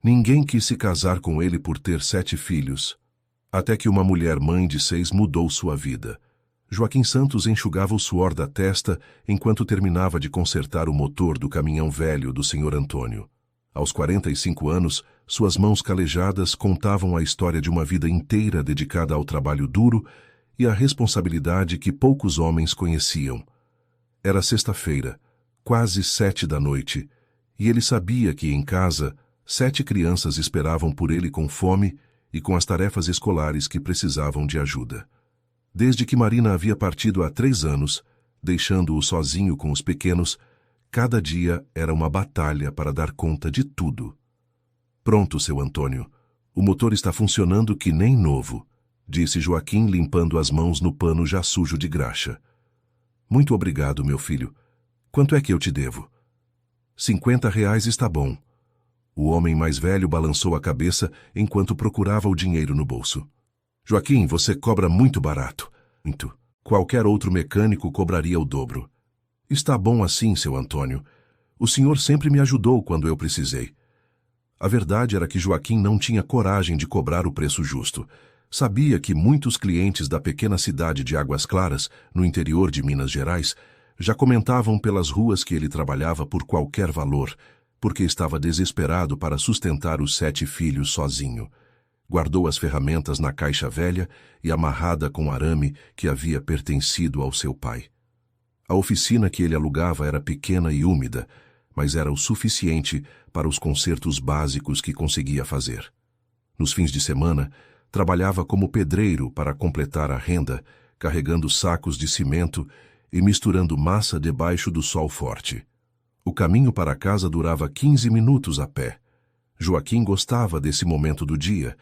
Ninguém quis se casar com ele por ter 7 filhos, até que uma mulher mãe de 6 mudou sua vida. Joaquim Santos enxugava o suor da testa enquanto terminava de consertar o motor do caminhão velho do Sr. Antônio. Aos 45 anos, suas mãos calejadas contavam a história de uma vida inteira dedicada ao trabalho duro e à responsabilidade que poucos homens conheciam. Era sexta-feira, quase 7 da noite, e ele sabia que em casa 7 crianças esperavam por ele com fome e com as tarefas escolares que precisavam de ajuda. Desde que Marina havia partido há 3 anos, deixando-o sozinho com os pequenos, cada dia era uma batalha para dar conta de tudo. Pronto, seu Antônio. O motor está funcionando que nem novo, disse Joaquim limpando as mãos no pano já sujo de graxa. Muito obrigado, meu filho. Quanto é que eu te devo? R$ 50 está bom. O homem mais velho balançou a cabeça enquanto procurava o dinheiro no bolso. Joaquim, você cobra muito barato. Muito. Qualquer outro mecânico cobraria o dobro. Está bom assim, seu Antônio. O senhor sempre me ajudou quando eu precisei. A verdade era que Joaquim não tinha coragem de cobrar o preço justo. Sabia que muitos clientes da pequena cidade de Águas Claras, no interior de Minas Gerais, já comentavam pelas ruas que ele trabalhava por qualquer valor, porque estava desesperado para sustentar os 7 filhos sozinho. Guardou as ferramentas na caixa velha e amarrada com arame que havia pertencido ao seu pai. A oficina que ele alugava era pequena e úmida, mas era o suficiente para os consertos básicos que conseguia fazer. Nos fins de semana, trabalhava como pedreiro para completar a renda, carregando sacos de cimento e misturando massa debaixo do sol forte. O caminho para casa durava 15 minutos a pé. Joaquim gostava desse momento do dia,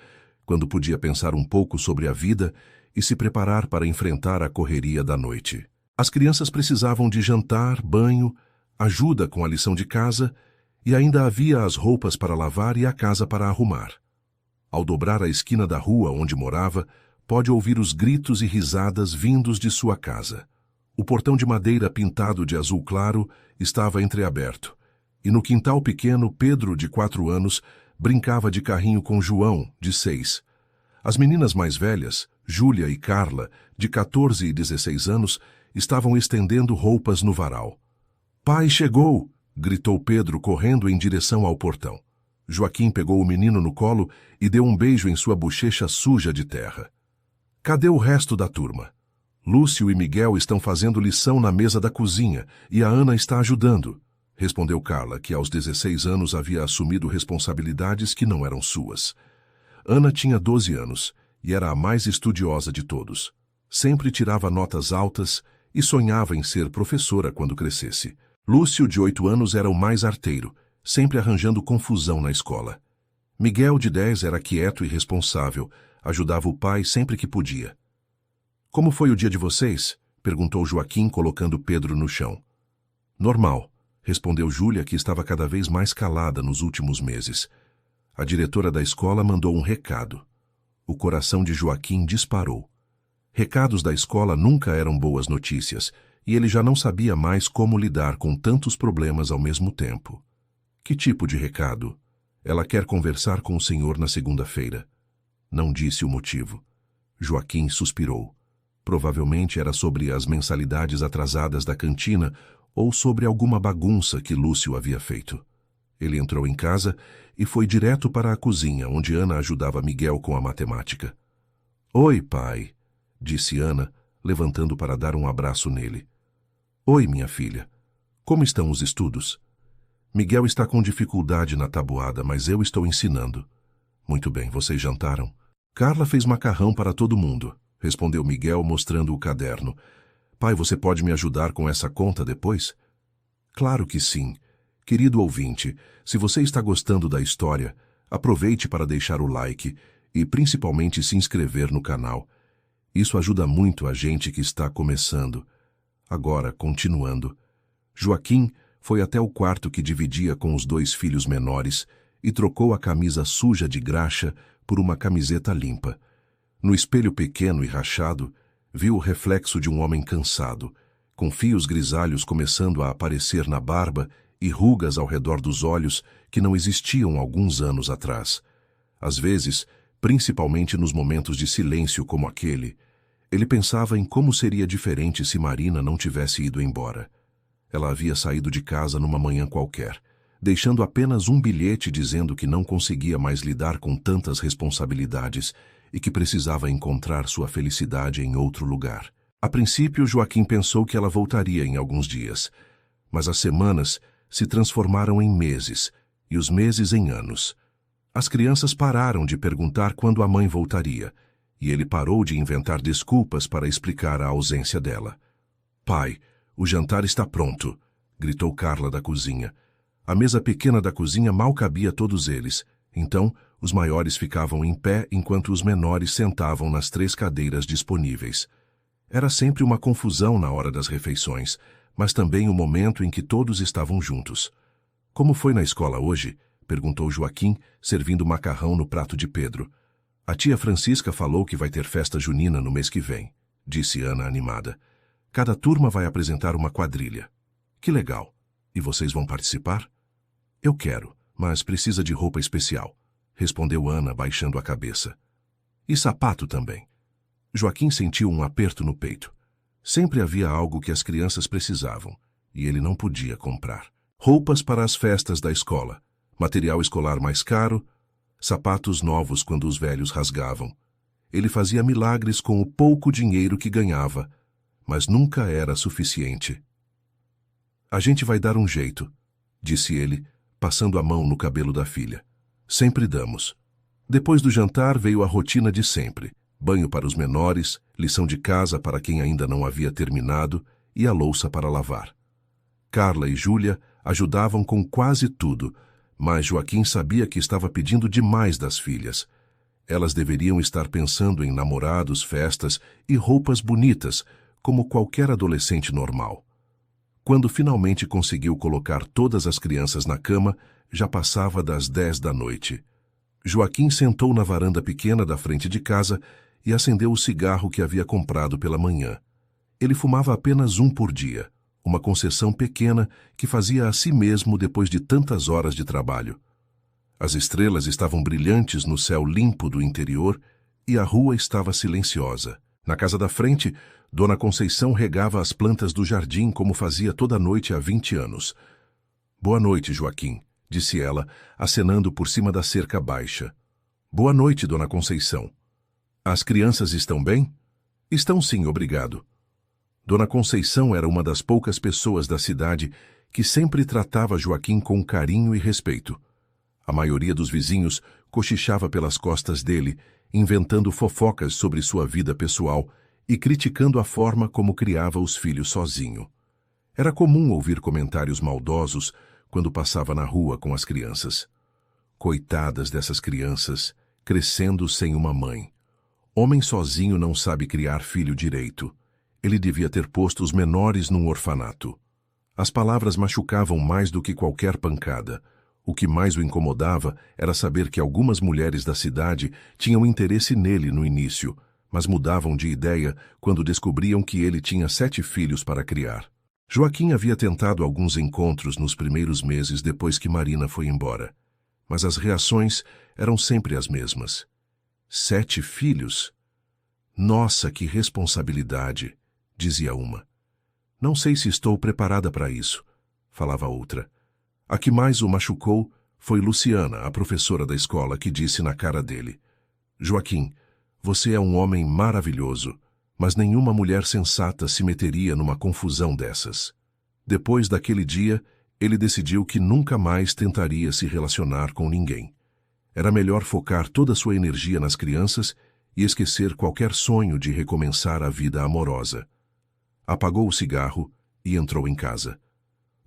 quando podia pensar um pouco sobre a vida e se preparar para enfrentar a correria da noite. As crianças precisavam de jantar, banho, ajuda com a lição de casa e ainda havia as roupas para lavar e a casa para arrumar. Ao dobrar a esquina da rua onde morava, pode ouvir os gritos e risadas vindos de sua casa. O portão de madeira pintado de azul claro estava entreaberto, e no quintal pequeno, Pedro, de 4 anos, brincava de carrinho com João, de 6. As meninas mais velhas, Júlia e Carla, de 14 e 16 anos, estavam estendendo roupas no varal. "Pai chegou!" gritou Pedro, correndo em direção ao portão. Joaquim pegou o menino no colo e deu um beijo em sua bochecha suja de terra. "Cadê o resto da turma?" "Lúcio e Miguel estão fazendo lição na mesa da cozinha e a Ana está ajudando", respondeu Carla, que aos 16 anos havia assumido responsabilidades que não eram suas. Ana tinha 12 anos e era a mais estudiosa de todos. Sempre tirava notas altas e sonhava em ser professora quando crescesse. Lúcio, de 8 anos, era o mais arteiro, sempre arranjando confusão na escola. Miguel, de 10, era quieto e responsável, ajudava o pai sempre que podia. "Como foi o dia de vocês?" perguntou Joaquim, colocando Pedro no chão. "Normal", respondeu Júlia, que estava cada vez mais calada nos últimos meses. A diretora da escola mandou um recado. O coração de Joaquim disparou. Recados da escola nunca eram boas notícias, e ele já não sabia mais como lidar com tantos problemas ao mesmo tempo. "Que tipo de recado?" "Ela quer conversar com o senhor na segunda-feira." Não disse o motivo. Joaquim suspirou. Provavelmente era sobre as mensalidades atrasadas da cantina ou sobre alguma bagunça que Lúcio havia feito. Ele entrou em casa e foi direto para a cozinha, onde Ana ajudava Miguel com a matemática. "Oi, pai", disse Ana, levantando para dar um abraço nele. "Oi, minha filha. Como estão os estudos?" "Miguel está com dificuldade na tabuada, mas eu estou ensinando." "Muito bem, vocês jantaram?" "Carla fez macarrão para todo mundo", respondeu Miguel, mostrando o caderno. "Pai, você pode me ajudar com essa conta depois?" "Claro que sim. Querido ouvinte, se você está gostando da história, aproveite para deixar o like e principalmente se inscrever no canal. Isso ajuda muito a gente que está começando. Agora, continuando. Joaquim foi até o quarto que dividia com os 2 filhos menores e trocou a camisa suja de graxa por uma camiseta limpa. No espelho pequeno e rachado, viu o reflexo de um homem cansado, com fios grisalhos começando a aparecer na barba e rugas ao redor dos olhos que não existiam alguns anos atrás. Às vezes, principalmente nos momentos de silêncio como aquele, ele pensava em como seria diferente se Marina não tivesse ido embora. Ela havia saído de casa numa manhã qualquer, deixando apenas um bilhete dizendo que não conseguia mais lidar com tantas responsabilidades e que precisava encontrar sua felicidade em outro lugar. A princípio, Joaquim pensou que ela voltaria em alguns dias, mas as semanas se transformaram em meses e os meses em anos. As crianças pararam de perguntar quando a mãe voltaria, e ele parou de inventar desculpas para explicar a ausência dela. "Pai, o jantar está pronto", gritou Carla da cozinha. A mesa pequena da cozinha mal cabia todos eles, então os maiores ficavam em pé enquanto os menores sentavam nas 3 cadeiras disponíveis. Era sempre uma confusão na hora das refeições, mas também o momento em que todos estavam juntos. "Como foi na escola hoje?", perguntou Joaquim, servindo macarrão no prato de Pedro. "A tia Francisca falou que vai ter festa junina no mês que vem", disse Ana animada. "Cada turma vai apresentar uma quadrilha." "Que legal! E vocês vão participar?" "Eu quero, mas precisa de roupa especial", respondeu Ana, baixando a cabeça. "E sapato também." Joaquim sentiu um aperto no peito. Sempre havia algo que as crianças precisavam, e ele não podia comprar. Roupas para as festas da escola, material escolar mais caro, sapatos novos quando os velhos rasgavam. Ele fazia milagres com o pouco dinheiro que ganhava, mas nunca era suficiente. "A gente vai dar um jeito", disse ele, passando a mão no cabelo da filha. "Sempre damos." Depois do jantar veio a rotina de sempre: banho para os menores, lição de casa para quem ainda não havia terminado e a louça para lavar. Carla e Júlia ajudavam com quase tudo, mas Joaquim sabia que estava pedindo demais das filhas. Elas deveriam estar pensando em namorados, festas e roupas bonitas, como qualquer adolescente normal. Quando finalmente conseguiu colocar todas as crianças na cama, já passava das 10 da noite. Joaquim sentou na varanda pequena da frente de casa e acendeu o cigarro que havia comprado pela manhã. Ele fumava apenas um por dia, uma concessão pequena que fazia a si mesmo depois de tantas horas de trabalho. As estrelas estavam brilhantes no céu limpo do interior e a rua estava silenciosa. Na casa da frente, Dona Conceição regava as plantas do jardim como fazia toda noite há 20 anos. "Boa noite, Joaquim", disse ela, acenando por cima da cerca baixa. "Boa noite, Dona Conceição." "As crianças estão bem?" "Estão sim, obrigado." Dona Conceição era uma das poucas pessoas da cidade que sempre tratava Joaquim com carinho e respeito. A maioria dos vizinhos cochichava pelas costas dele, inventando fofocas sobre sua vida pessoal e criticando a forma como criava os filhos sozinho. Era comum ouvir comentários maldosos quando passava na rua com as crianças. Coitadas dessas crianças, crescendo sem uma mãe. Homem sozinho não sabe criar filho direito. Ele devia ter posto os menores num orfanato. As palavras machucavam mais do que qualquer pancada. O que mais o incomodava era saber que algumas mulheres da cidade tinham interesse nele no início, mas mudavam de ideia quando descobriam que ele tinha 7 filhos para criar. Joaquim havia tentado alguns encontros nos primeiros meses depois que Marina foi embora, mas as reações eram sempre as mesmas. 7 filhos? Nossa, que responsabilidade, dizia uma. Não sei se estou preparada para isso, falava outra. A que mais o machucou foi Luciana, a professora da escola, que disse na cara dele: Joaquim, você é um homem maravilhoso, mas nenhuma mulher sensata se meteria numa confusão dessas. Depois daquele dia, ele decidiu que nunca mais tentaria se relacionar com ninguém. Era melhor focar toda sua energia nas crianças e esquecer qualquer sonho de recomeçar a vida amorosa. Apagou o cigarro e entrou em casa.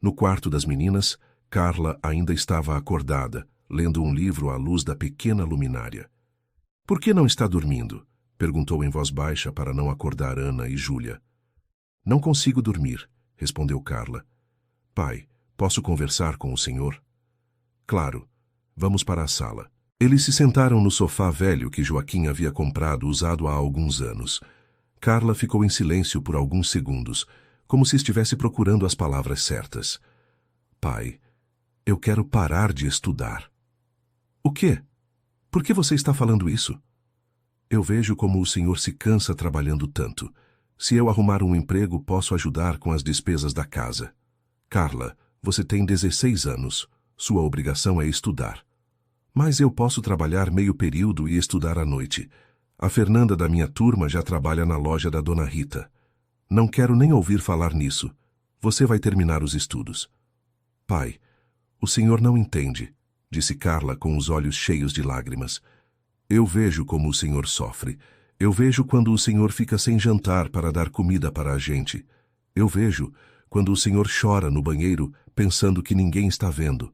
No quarto das meninas, Carla ainda estava acordada, lendo um livro à luz da pequena luminária. "Por que não está dormindo?" perguntou em voz baixa para não acordar Ana e Júlia. "Não consigo dormir", respondeu Carla. "Pai, posso conversar com o senhor?" "Claro. Vamos para a sala." Eles se sentaram no sofá velho que Joaquim havia comprado usado há alguns anos. Carla ficou em silêncio por alguns segundos, como se estivesse procurando as palavras certas. "Pai, Eu quero parar de estudar. O quê? Por que você está falando isso? Eu vejo como o senhor se cansa trabalhando tanto. Se eu arrumar um emprego, posso ajudar com as despesas da casa. Carla, você tem 16 anos. Sua obrigação é estudar. Mas eu posso trabalhar meio período e estudar à noite. A Fernanda da minha turma já trabalha na loja da Dona Rita. Não quero nem ouvir falar nisso. Você vai terminar os estudos. Pai, o senhor não entende, disse Carla com os olhos cheios de lágrimas. Eu vejo como o senhor sofre. Eu vejo quando o senhor fica sem jantar para dar comida para a gente. Eu vejo quando o senhor chora no banheiro pensando que ninguém está vendo.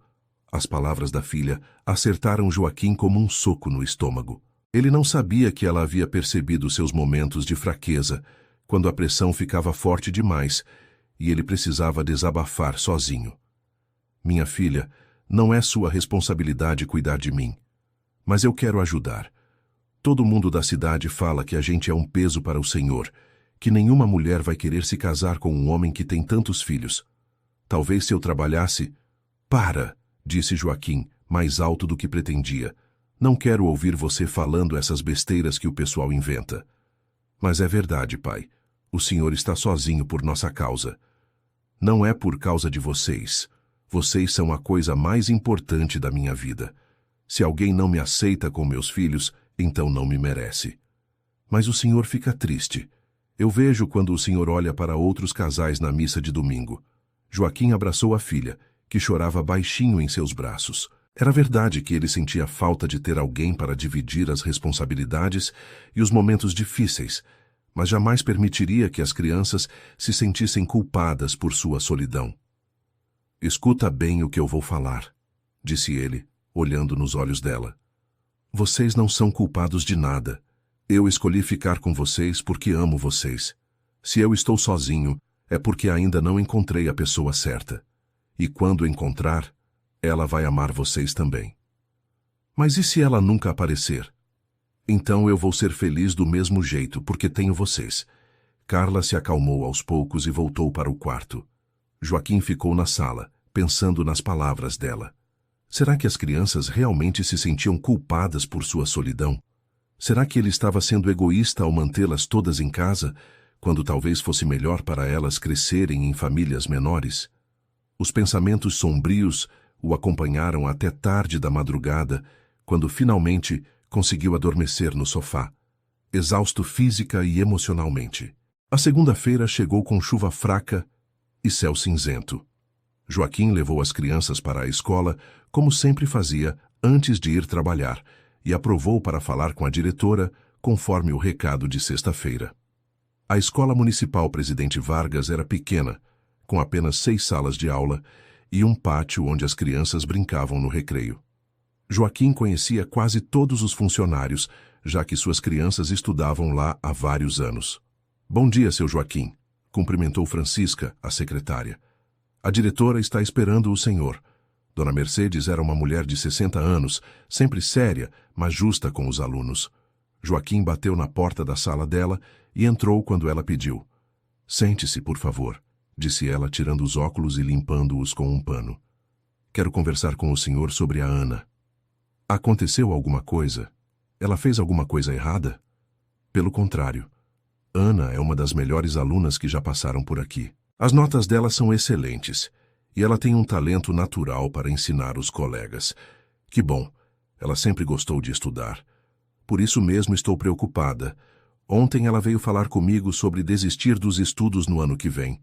As palavras da filha acertaram Joaquim como um soco no estômago. Ele não sabia que ela havia percebido seus momentos de fraqueza, quando a pressão ficava forte demais e ele precisava desabafar sozinho. Minha filha, não é sua responsabilidade cuidar de mim. Mas eu quero ajudar. Todo mundo da cidade fala que a gente é um peso para o Senhor, que nenhuma mulher vai querer se casar com um homem que tem tantos filhos. Talvez se eu trabalhasse... Para, disse Joaquim, mais alto do que pretendia. Não quero ouvir você falando essas besteiras que o pessoal inventa. Mas é verdade, pai. O senhor está sozinho por nossa causa. Não é por causa de vocês. Vocês são a coisa mais importante da minha vida. Se alguém não me aceita com meus filhos, então não me merece. Mas o senhor fica triste. Eu vejo quando o senhor olha para outros casais na missa de domingo. Joaquim abraçou a filha, que chorava baixinho em seus braços. Era verdade que ele sentia falta de ter alguém para dividir as responsabilidades e os momentos difíceis, mas jamais permitiria que as crianças se sentissem culpadas por sua solidão. Escuta bem o que eu vou falar, disse ele, olhando nos olhos dela. Vocês não são culpados de nada. Eu escolhi ficar com vocês porque amo vocês. Se eu estou sozinho, é porque ainda não encontrei a pessoa certa. E quando encontrar, ela vai amar vocês também. Mas e se ela nunca aparecer? Então eu vou ser feliz do mesmo jeito, porque tenho vocês. Carla se acalmou aos poucos e voltou para o quarto. Joaquim ficou na sala, pensando nas palavras dela. Será que as crianças realmente se sentiam culpadas por sua solidão? Será que ele estava sendo egoísta ao mantê-las todas em casa, quando talvez fosse melhor para elas crescerem em famílias menores? Os pensamentos sombrios o acompanharam até tarde da madrugada, quando finalmente conseguiu adormecer no sofá, exausto física e emocionalmente. A segunda-feira chegou com chuva fraca e céu cinzento. Joaquim levou as crianças para a escola, como sempre fazia, antes de ir trabalhar, e aprovou para falar com a diretora, conforme o recado de sexta-feira. A escola municipal Presidente Vargas era pequena, com apenas 6 salas de aula e um pátio onde as crianças brincavam no recreio. Joaquim conhecia quase todos os funcionários, já que suas crianças estudavam lá há vários anos. Bom dia, seu Joaquim, cumprimentou Francisca, a secretária. A diretora está esperando o senhor. Dona Mercedes era uma mulher de 60 anos, sempre séria, mas justa com os alunos. Joaquim bateu na porta da sala dela e entrou quando ela pediu. Sente-se, por favor, disse ela, tirando os óculos e limpando-os com um pano. Quero conversar com o senhor sobre a Ana. Aconteceu alguma coisa? Ela fez alguma coisa errada? Pelo contrário. Ana é uma das melhores alunas que já passaram por aqui. As notas dela são excelentes, e ela tem um talento natural para ensinar os colegas. Que bom, ela sempre gostou de estudar. Por isso mesmo estou preocupada. Ontem ela veio falar comigo sobre desistir dos estudos no ano que vem.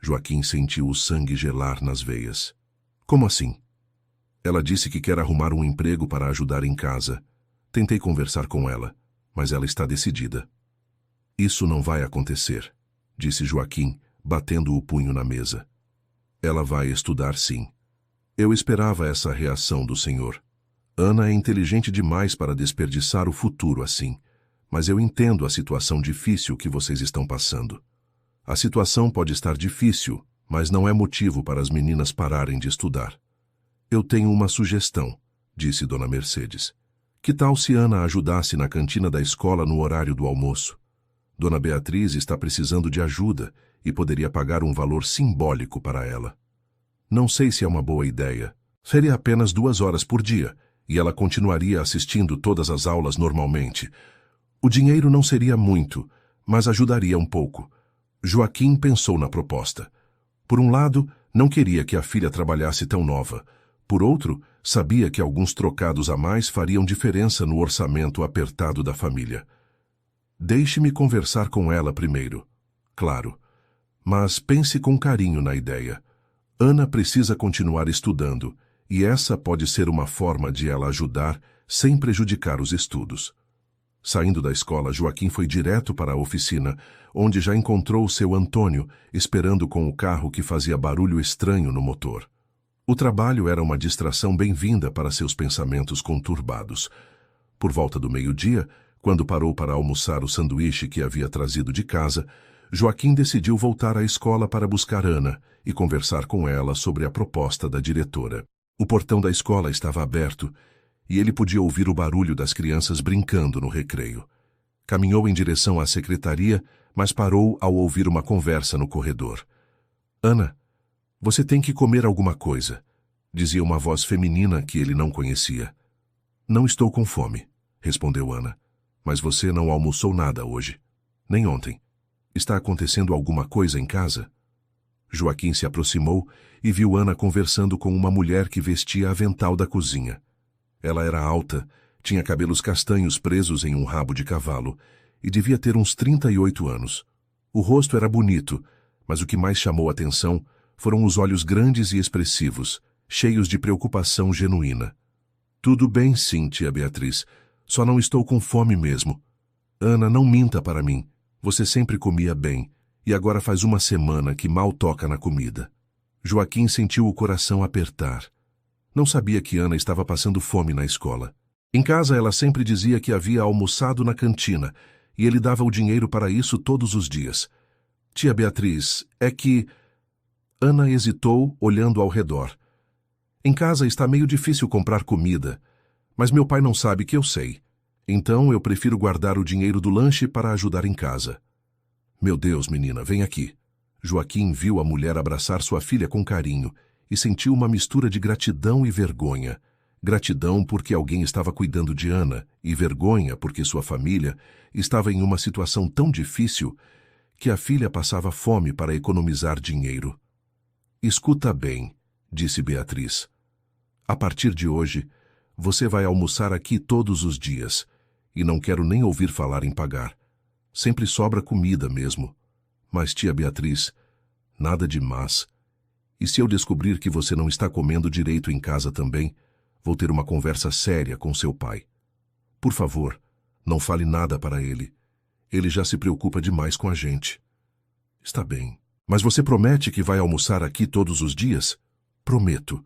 Joaquim sentiu o sangue gelar nas veias. Como assim? Ela disse que quer arrumar um emprego para ajudar em casa. Tentei conversar com ela, mas ela está decidida. Isso não vai acontecer, disse Joaquim, batendo o punho na mesa. Ela vai estudar, sim. Eu esperava essa reação do senhor. Ana é inteligente demais para desperdiçar o futuro assim, mas eu entendo a situação difícil que vocês estão passando. A situação pode estar difícil, mas não é motivo para as meninas pararem de estudar. Eu tenho uma sugestão, disse Dona Mercedes. Que tal se Ana ajudasse na cantina da escola no horário do almoço? Dona Beatriz está precisando de ajuda e poderia pagar um valor simbólico para ela. Não sei se é uma boa ideia, Seria apenas 2 horas por dia, e ela continuaria assistindo todas as aulas normalmente. O dinheiro não seria muito, mas ajudaria um pouco. Joaquim pensou na proposta. Por um lado, não queria que a filha trabalhasse tão nova. Por outro, sabia que alguns trocados a mais fariam diferença no orçamento apertado da família. Deixe-me conversar com ela primeiro. Claro. Mas pense com carinho na ideia. Ana precisa continuar estudando, e essa pode ser uma forma de ela ajudar sem prejudicar os estudos. Saindo da escola, Joaquim foi direto para a oficina, onde já encontrou seu Antônio, esperando com o carro que fazia barulho estranho no motor. O trabalho era uma distração bem-vinda para seus pensamentos conturbados. Por volta do meio-dia, quando parou para almoçar o sanduíche que havia trazido de casa, Joaquim decidiu voltar à escola para buscar Ana e conversar com ela sobre a proposta da diretora. O portão da escola estava aberto e ele podia ouvir o barulho das crianças brincando no recreio. Caminhou em direção à secretaria, mas parou ao ouvir uma conversa no corredor. Ana, você tem que comer alguma coisa, dizia uma voz feminina que ele não conhecia. Não estou com fome, respondeu Ana. Mas você não almoçou nada hoje, nem ontem. Está acontecendo alguma coisa em casa? Joaquim se aproximou e viu Ana conversando com uma mulher que vestia avental da cozinha. Ela era alta, tinha cabelos castanhos presos em um rabo de cavalo e devia ter uns 38 anos. O rosto era bonito, mas o que mais chamou a atenção foram os olhos grandes e expressivos, cheios de preocupação genuína. Tudo bem, sim, tia Beatriz. Só não estou com fome mesmo. Ana, não minta para mim. Você sempre comia bem, e agora faz uma semana que mal toca na comida. Joaquim sentiu o coração apertar. Não sabia que Ana estava passando fome na escola. Em casa ela sempre dizia que havia almoçado na cantina, e ele dava o dinheiro para isso todos os dias. Tia Beatriz, é que... Ana hesitou, olhando ao redor. Em casa está meio difícil comprar comida, mas meu pai não sabe que eu sei. Então eu prefiro guardar o dinheiro do lanche para ajudar em casa. Meu Deus, menina, vem aqui. Joaquim viu a mulher abraçar sua filha com carinho e sentiu uma mistura de gratidão e vergonha. Gratidão porque alguém estava cuidando de Ana e vergonha porque sua família estava em uma situação tão difícil que a filha passava fome para economizar dinheiro. Escuta bem, disse Beatriz. A partir de hoje, você vai almoçar aqui todos os dias, e não quero nem ouvir falar em pagar. Sempre sobra comida mesmo. Mas, tia Beatriz, nada de mas. E se eu descobrir que você não está comendo direito em casa também, vou ter uma conversa séria com seu pai. Por favor, não fale nada para ele. Ele já se preocupa demais com a gente. Está bem. Mas você promete que vai almoçar aqui todos os dias? Prometo.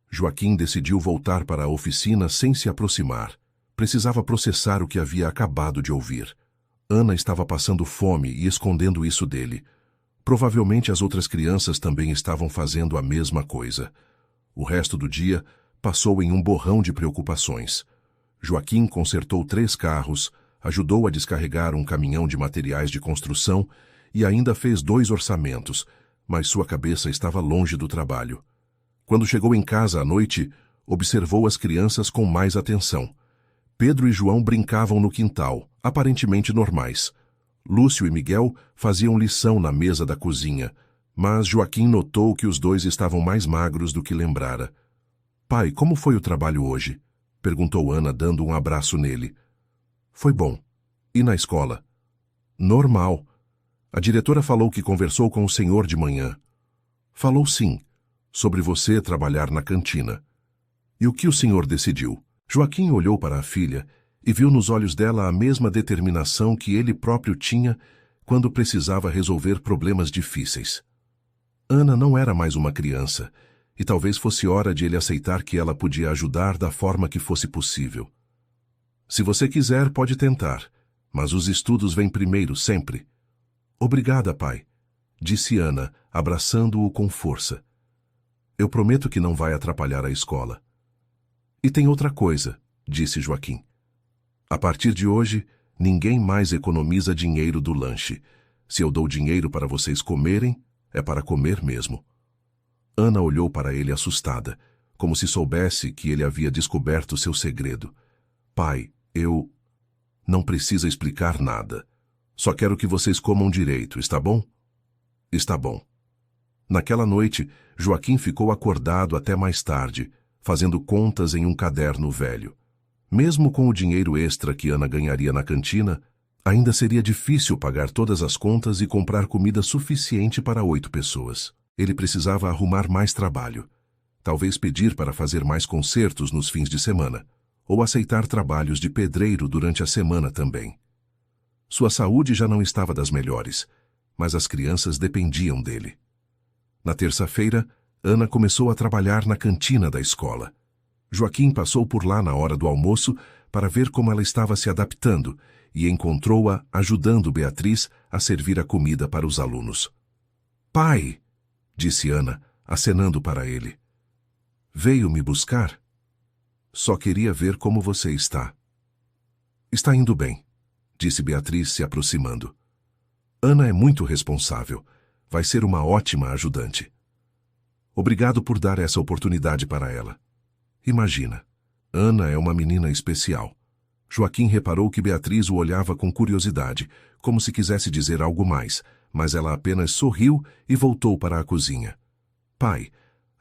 Joaquim decidiu voltar para a oficina sem se aproximar. Precisava processar o que havia acabado de ouvir. Ana estava passando fome e escondendo isso dele. Provavelmente as outras crianças também estavam fazendo a mesma coisa. O resto do dia passou em um borrão de preocupações. Joaquim consertou 3 carros, ajudou a descarregar um caminhão de materiais de construção e ainda fez 2 orçamentos, mas sua cabeça estava longe do trabalho. Quando chegou em casa à noite, observou as crianças com mais atenção. Pedro e João brincavam no quintal, aparentemente normais. Lúcio e Miguel faziam lição na mesa da cozinha, mas Joaquim notou que os dois estavam mais magros do que lembrara. Pai, como foi o trabalho hoje? Perguntou Ana, dando um abraço nele. Foi bom. E na escola? Normal. A diretora falou que conversou com o senhor de manhã. Falou sim, sobre você trabalhar na cantina. E o que o senhor decidiu? Joaquim olhou para a filha e viu nos olhos dela a mesma determinação que ele próprio tinha quando precisava resolver problemas difíceis. Ana não era mais uma criança, e talvez fosse hora de ele aceitar que ela podia ajudar da forma que fosse possível. Se você quiser, pode tentar, mas os estudos vêm primeiro, sempre. Obrigada, pai, disse Ana, abraçando-o com força. Eu prometo que não vai atrapalhar a escola. E tem outra coisa, disse Joaquim. A partir de hoje, ninguém mais economiza dinheiro do lanche. Se eu dou dinheiro para vocês comerem, é para comer mesmo. Ana olhou para ele assustada, como se soubesse que ele havia descoberto seu segredo. Pai, eu... Não precisa explicar nada. Só quero que vocês comam direito, está bom? Está bom. Naquela noite, Joaquim ficou acordado até mais tarde, fazendo contas em um caderno velho. Mesmo com o dinheiro extra que Ana ganharia na cantina, ainda seria difícil pagar todas as contas e comprar comida suficiente para 8 pessoas. Ele precisava arrumar mais trabalho. Talvez pedir para fazer mais concertos nos fins de semana, ou aceitar trabalhos de pedreiro durante a semana também. Sua saúde já não estava das melhores, mas as crianças dependiam dele. Na terça-feira, Ana começou a trabalhar na cantina da escola. Joaquim passou por lá na hora do almoço para ver como ela estava se adaptando e encontrou-a ajudando Beatriz a servir a comida para os alunos. "Pai", disse Ana, acenando para ele. "Veio me buscar? Só queria ver como você está." "Está indo bem", disse Beatriz se aproximando. "Ana é muito responsável. Vai ser uma ótima ajudante." "Obrigado por dar essa oportunidade para ela. Imagina, Ana é uma menina especial." Joaquim reparou que Beatriz o olhava com curiosidade, como se quisesse dizer algo mais, mas ela apenas sorriu e voltou para a cozinha. "Pai,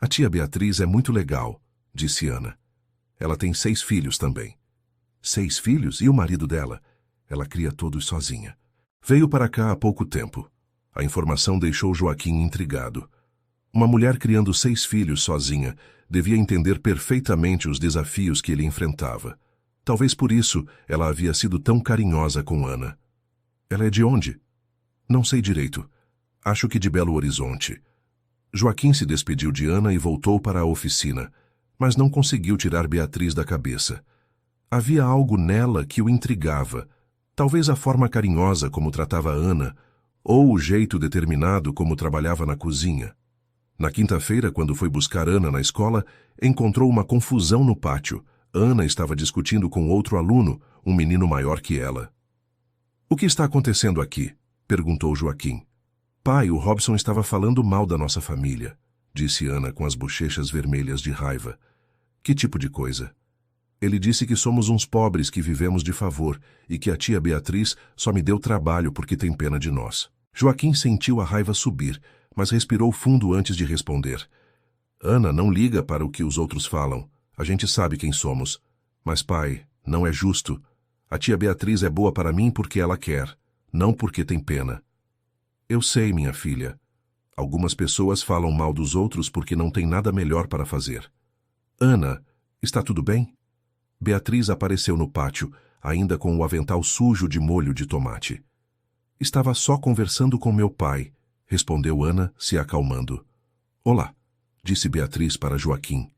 a tia Beatriz é muito legal", disse Ana. "Ela tem 6 filhos também." "6 filhos? E o marido dela?" "Ela cria todos sozinha. Veio para cá há pouco tempo." A informação deixou Joaquim intrigado. Uma mulher criando 6 filhos sozinha devia entender perfeitamente os desafios que ele enfrentava. Talvez por isso ela havia sido tão carinhosa com Ana. "Ela é de onde?" "Não sei direito. Acho que de Belo Horizonte." Joaquim se despediu de Ana e voltou para a oficina, mas não conseguiu tirar Beatriz da cabeça. Havia algo nela que o intrigava. Talvez a forma carinhosa como tratava Ana, ou o jeito determinado como trabalhava na cozinha. Na quinta-feira, quando foi buscar Ana na escola, encontrou uma confusão no pátio. Ana estava discutindo com outro aluno, um menino maior que ela. "O que está acontecendo aqui?" perguntou Joaquim. "Pai, o Robson estava falando mal da nossa família", disse Ana com as bochechas vermelhas de raiva. "Que tipo de coisa?" "Ele disse que somos uns pobres que vivemos de favor e que a tia Beatriz só me deu trabalho porque tem pena de nós." Joaquim sentiu a raiva subir, mas respirou fundo antes de responder. "Ana, não liga para o que os outros falam. A gente sabe quem somos. Mas, pai, não é justo. A tia Beatriz é boa para mim porque ela quer, não porque tem pena." "Eu sei, minha filha. Algumas pessoas falam mal dos outros porque não têm nada melhor para fazer." "Ana, está tudo bem?" Beatriz apareceu no pátio, ainda com o avental sujo de molho de tomate. "Estava só conversando com meu pai", respondeu Ana, se acalmando. "Olá", disse Beatriz para Joaquim.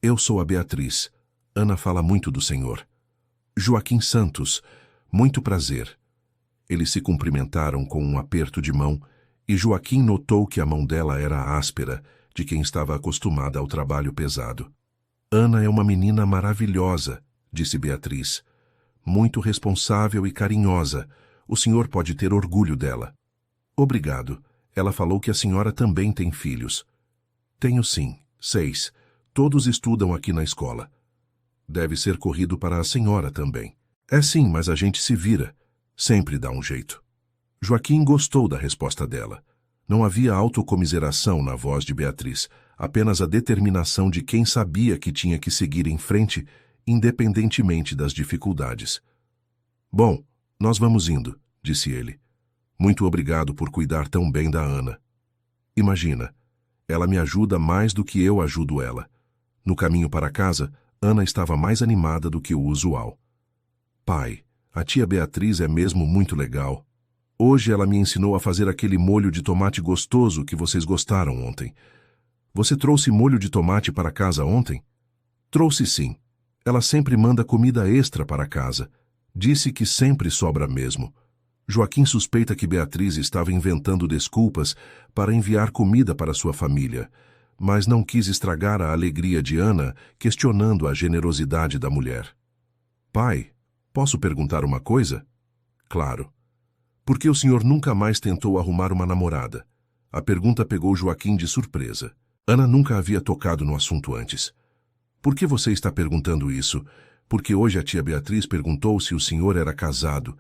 "Eu sou a Beatriz. Ana fala muito do senhor." "Joaquim Santos, muito prazer." Eles se cumprimentaram com um aperto de mão e Joaquim notou que a mão dela era áspera, de quem estava acostumada ao trabalho pesado. "Ana é uma menina maravilhosa", disse Beatriz. "Muito responsável e carinhosa. O senhor pode ter orgulho dela." "Obrigado. Ela falou que a senhora também tem filhos." "Tenho sim, 6. Todos estudam aqui na escola." "Deve ser corrido para a senhora também." "É sim, mas a gente se vira. Sempre dá um jeito." Joaquim gostou da resposta dela. Não havia autocomiseração na voz de Beatriz, apenas a determinação de quem sabia que tinha que seguir em frente, independentemente das dificuldades. "Bom, nós vamos indo", disse ele. "Muito obrigado por cuidar tão bem da Ana. Imagina, ela me ajuda mais do que eu ajudo ela." No caminho para casa, Ana estava mais animada do que o usual. "Pai, a tia Beatriz é mesmo muito legal. Hoje ela me ensinou a fazer aquele molho de tomate gostoso que vocês gostaram ontem." "Você trouxe molho de tomate para casa ontem?" "Trouxe sim. Ela sempre manda comida extra para casa. Disse que sempre sobra mesmo." Joaquim suspeita que Beatriz estava inventando desculpas para enviar comida para sua família, mas não quis estragar a alegria de Ana, questionando a generosidade da mulher. "Pai, posso perguntar uma coisa?" "Claro." "Por que o senhor nunca mais tentou arrumar uma namorada?" A pergunta pegou Joaquim de surpresa. Ana nunca havia tocado no assunto antes. Por que você está perguntando isso? Porque hoje a tia Beatriz perguntou se o senhor era casado.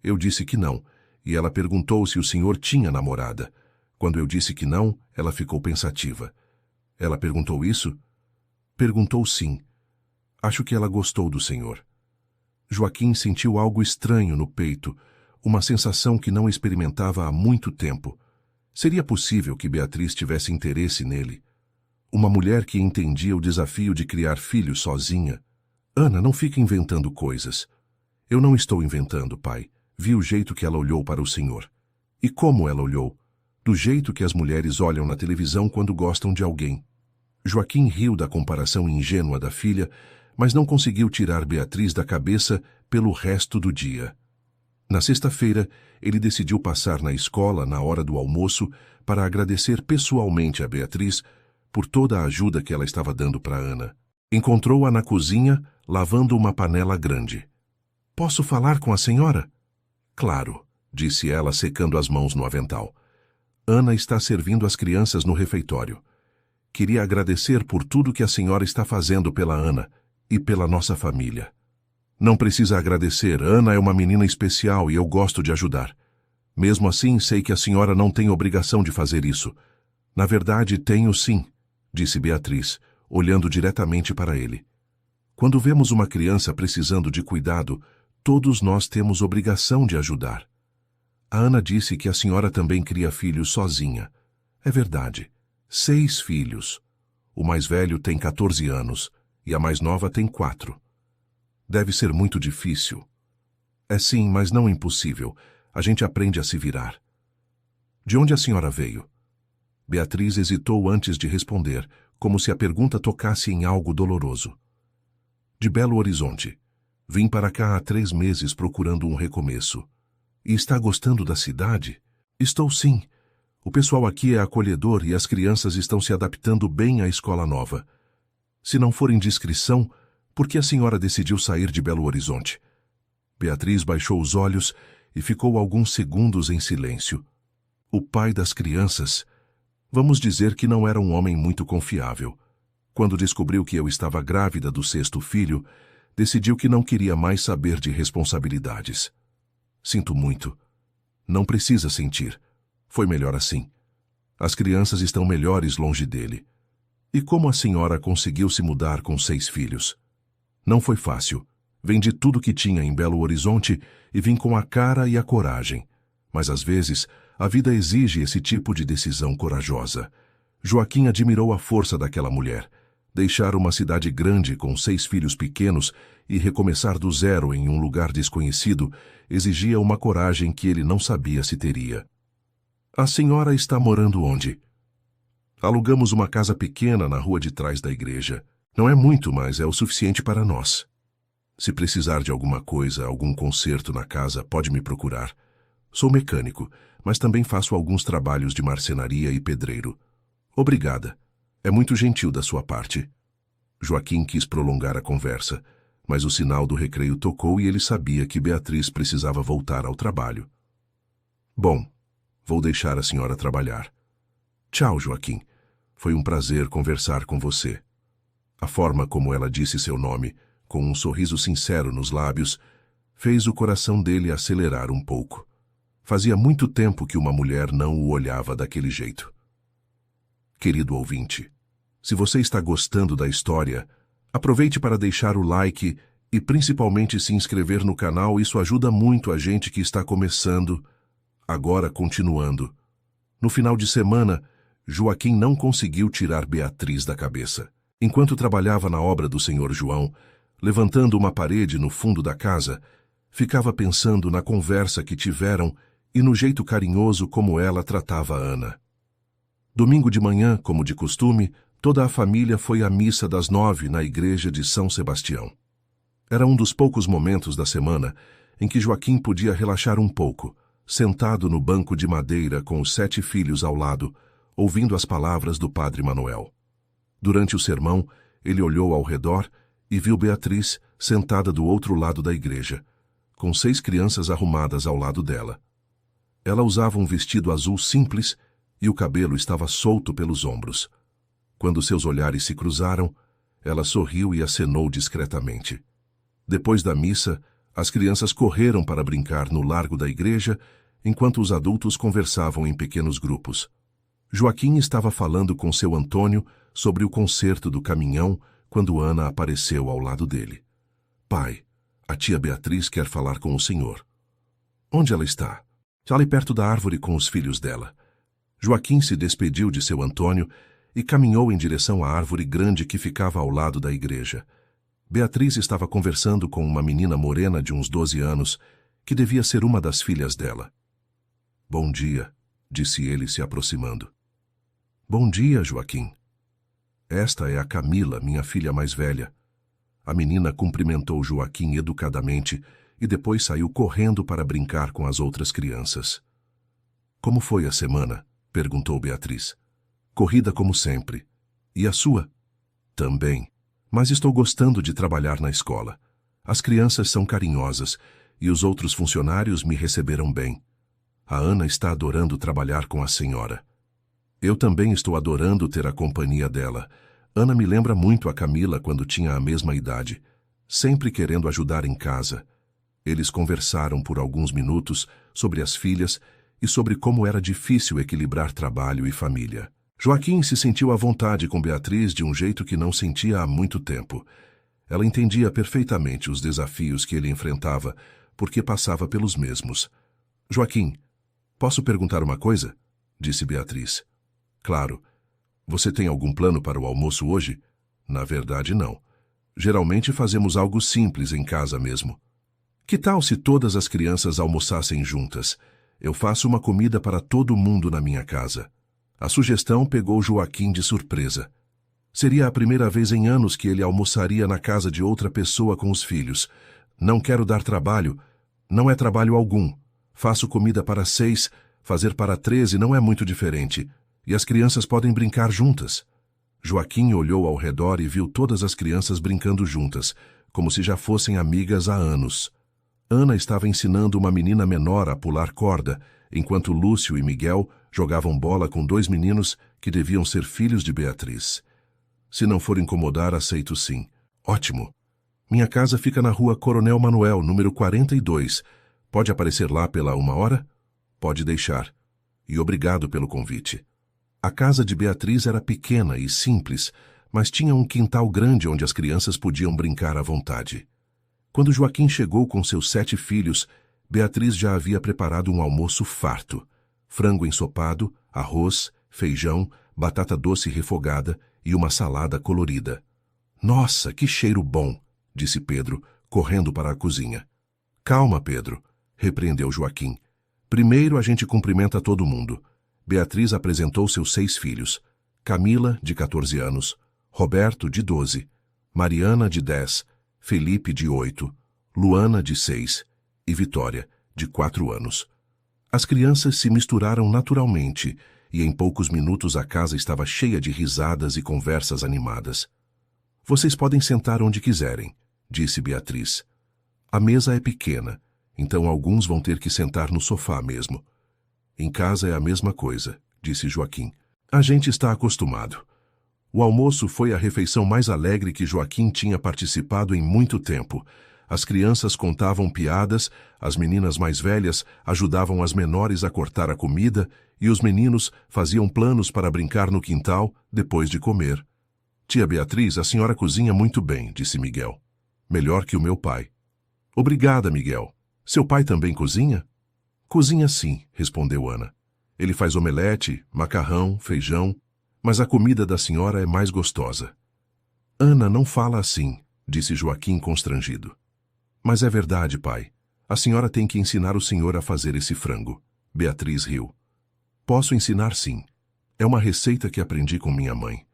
Eu disse que não, e ela perguntou se o senhor tinha namorada. Quando eu disse que não, ela ficou pensativa. Ela perguntou isso? Perguntou sim. Acho que ela gostou do senhor. Joaquim sentiu algo estranho no peito, uma sensação que não experimentava há muito tempo. Seria possível que Beatriz tivesse interesse nele? Uma mulher que entendia o desafio de criar filhos sozinha. Ana, não fica inventando coisas. Eu não estou inventando, pai. Vi o jeito que ela olhou para o senhor. E como ela olhou? Do jeito que as mulheres olham na televisão quando gostam de alguém. Joaquim riu da comparação ingênua da filha, mas não conseguiu tirar Beatriz da cabeça pelo resto do dia. Na sexta-feira, ele decidiu passar na escola na hora do almoço para agradecer pessoalmente a Beatriz por toda a ajuda que ela estava dando para Ana. Encontrou-a na cozinha, lavando uma panela grande. "Posso falar com a senhora?" "Claro", disse ela, secando as mãos no avental. "Ana está servindo as crianças no refeitório. Queria agradecer por tudo que a senhora está fazendo pela Ana e pela nossa família." "Não precisa agradecer. Ana é uma menina especial e eu gosto de ajudar. Mesmo assim, sei que a senhora não tem obrigação de fazer isso." "Na verdade, tenho sim", disse Beatriz, olhando diretamente para ele. "Quando vemos uma criança precisando de cuidado, todos nós temos obrigação de ajudar." A Ana disse que a senhora também cria filhos sozinha. É verdade. 6 filhos. O mais velho tem 14 anos e a mais nova tem 4. Deve ser muito difícil. É sim, mas não impossível. A gente aprende a se virar. De onde a senhora veio? Beatriz hesitou antes de responder, como se a pergunta tocasse em algo doloroso. De Belo Horizonte. Vim para cá há 3 meses procurando um recomeço. E está gostando da cidade? Estou sim. O pessoal aqui é acolhedor e as crianças estão se adaptando bem à escola nova. Se não for indiscrição, por que a senhora decidiu sair de Belo Horizonte? Beatriz baixou os olhos e ficou alguns segundos em silêncio. O pai das crianças, vamos dizer que não era um homem muito confiável. Quando descobriu que eu estava grávida do 6º filho, decidiu que não queria mais saber de responsabilidades. Sinto muito. Não precisa sentir. Foi melhor assim. As crianças estão melhores longe dele. E como a senhora conseguiu se mudar com 6 filhos? Não foi fácil. Vendi tudo que tinha em Belo Horizonte e vim com a cara e a coragem. Mas às vezes, a vida exige esse tipo de decisão corajosa. Joaquim admirou a força daquela mulher. Deixar uma cidade grande com 6 filhos pequenos e recomeçar do zero em um lugar desconhecido exigia uma coragem que ele não sabia se teria. A senhora está morando onde? Alugamos uma casa pequena na rua de trás da igreja. Não é muito, mas é o suficiente para nós. Se precisar de alguma coisa, algum conserto na casa, pode me procurar. Sou mecânico, mas também faço alguns trabalhos de marcenaria e pedreiro. Obrigada. É muito gentil da sua parte. Joaquim quis prolongar a conversa, mas o sinal do recreio tocou e ele sabia que Beatriz precisava voltar ao trabalho. Bom, vou deixar a senhora trabalhar. Tchau, Joaquim. Foi um prazer conversar com você. A forma como ela disse seu nome, com um sorriso sincero nos lábios, fez o coração dele acelerar um pouco. Fazia muito tempo que uma mulher não o olhava daquele jeito. Querido ouvinte, se você está gostando da história, aproveite para deixar o like e principalmente se inscrever no canal. Isso ajuda muito a gente que está começando. Agora, continuando. No final de semana, Joaquim não conseguiu tirar Beatriz da cabeça. Enquanto trabalhava na obra do Senhor João, levantando uma parede no fundo da casa, ficava pensando na conversa que tiveram e no jeito carinhoso como ela tratava Ana. Domingo de manhã, como de costume, toda a família foi à missa das 9 na igreja de São Sebastião. Era um dos poucos momentos da semana em que Joaquim podia relaxar um pouco, sentado no banco de madeira com os 7 filhos ao lado, ouvindo as palavras do padre Manuel. Durante o sermão, ele olhou ao redor e viu Beatriz sentada do outro lado da igreja, com 6 crianças arrumadas ao lado dela. Ela usava um vestido azul simples e o cabelo estava solto pelos ombros. Quando seus olhares se cruzaram, Ela sorriu e acenou discretamente. Depois da missa, as crianças correram para brincar no largo da igreja, enquanto os adultos conversavam em pequenos grupos. Joaquim estava falando com seu Antônio sobre o conserto do caminhão quando Ana apareceu ao lado dele. Pai, a tia Beatriz quer falar com o senhor. Onde ela está? Está ali perto da árvore com os filhos dela. Joaquim se despediu de seu Antônio e caminhou em direção à árvore grande que ficava ao lado da igreja. Beatriz estava conversando com uma menina morena de uns 12 anos, que devia ser uma das filhas dela. Bom dia, disse ele se aproximando. Bom dia, Joaquim. Esta é a Camila, minha filha mais velha. A menina cumprimentou Joaquim educadamente e depois saiu correndo para brincar com as outras crianças. Como foi a semana? Perguntou Beatriz. Corrida como sempre. E a sua? Também. Mas estou gostando de trabalhar na escola. As crianças são carinhosas e os outros funcionários me receberam bem. A Ana está adorando trabalhar com a senhora. Eu também estou adorando ter a companhia dela. Ana me lembra muito a Camila quando tinha a mesma idade, sempre querendo ajudar em casa. Eles conversaram por alguns minutos sobre as filhas e sobre como era difícil equilibrar trabalho e família. Joaquim se sentiu à vontade com Beatriz de um jeito que não sentia há muito tempo. Ela entendia perfeitamente os desafios que ele enfrentava, porque passava pelos mesmos. Joaquim, posso perguntar uma coisa? Disse Beatriz. Claro. Você tem algum plano para o almoço hoje? Na verdade, não. Geralmente fazemos algo simples em casa mesmo. Que tal se todas as crianças almoçassem juntas? Eu faço uma comida para todo mundo na minha casa. A sugestão pegou Joaquim de surpresa. Seria a primeira vez em anos que ele almoçaria na casa de outra pessoa com os filhos. Não quero dar trabalho. Não é trabalho algum. Faço comida para 6, fazer para 13 não é muito diferente. E as crianças podem brincar juntas. Joaquim olhou ao redor e viu todas as crianças brincando juntas, como se já fossem amigas há anos. Ana estava ensinando uma menina menor a pular corda, enquanto Lúcio e Miguel jogavam bola com 2 meninos que deviam ser filhos de Beatriz. Se não for incomodar, aceito sim. Ótimo. Minha casa fica na rua Coronel Manuel, número 42. Pode aparecer lá pela 1 hora? Pode deixar. E obrigado pelo convite. A casa de Beatriz era pequena e simples, mas tinha um quintal grande onde as crianças podiam brincar à vontade. Quando Joaquim chegou com seus 7 filhos, Beatriz já havia preparado um almoço farto. Frango ensopado, arroz, feijão, batata doce refogada e uma salada colorida. Nossa, que cheiro bom! Disse Pedro, correndo para a cozinha. Calma, Pedro, repreendeu Joaquim. Primeiro a gente cumprimenta todo mundo. Beatriz apresentou seus 6 filhos. Camila, de 14 anos, Roberto, de 12, Mariana, de 10, Felipe, de 8, Luana, de 6 e Vitória, de 4 anos. As crianças se misturaram naturalmente e em poucos minutos a casa estava cheia de risadas e conversas animadas. Vocês podem sentar onde quiserem, disse Beatriz. A mesa é pequena, então alguns vão ter que sentar no sofá mesmo. Em casa é a mesma coisa, disse Joaquim. A gente está acostumado. O almoço foi a refeição mais alegre que Joaquim tinha participado em muito tempo. As crianças contavam piadas, as meninas mais velhas ajudavam as menores a cortar a comida e os meninos faziam planos para brincar no quintal depois de comer. Tia Beatriz, a senhora cozinha muito bem, disse Miguel. Melhor que o meu pai. Obrigada, Miguel. Seu pai também cozinha? Cozinha sim, respondeu Ana. Ele faz omelete, macarrão, feijão, mas a comida da senhora é mais gostosa. Ana, não fala assim, disse Joaquim constrangido. Mas é verdade, pai. A senhora tem que ensinar o senhor a fazer esse frango. Beatriz riu. Posso ensinar sim. É uma receita que aprendi com minha mãe.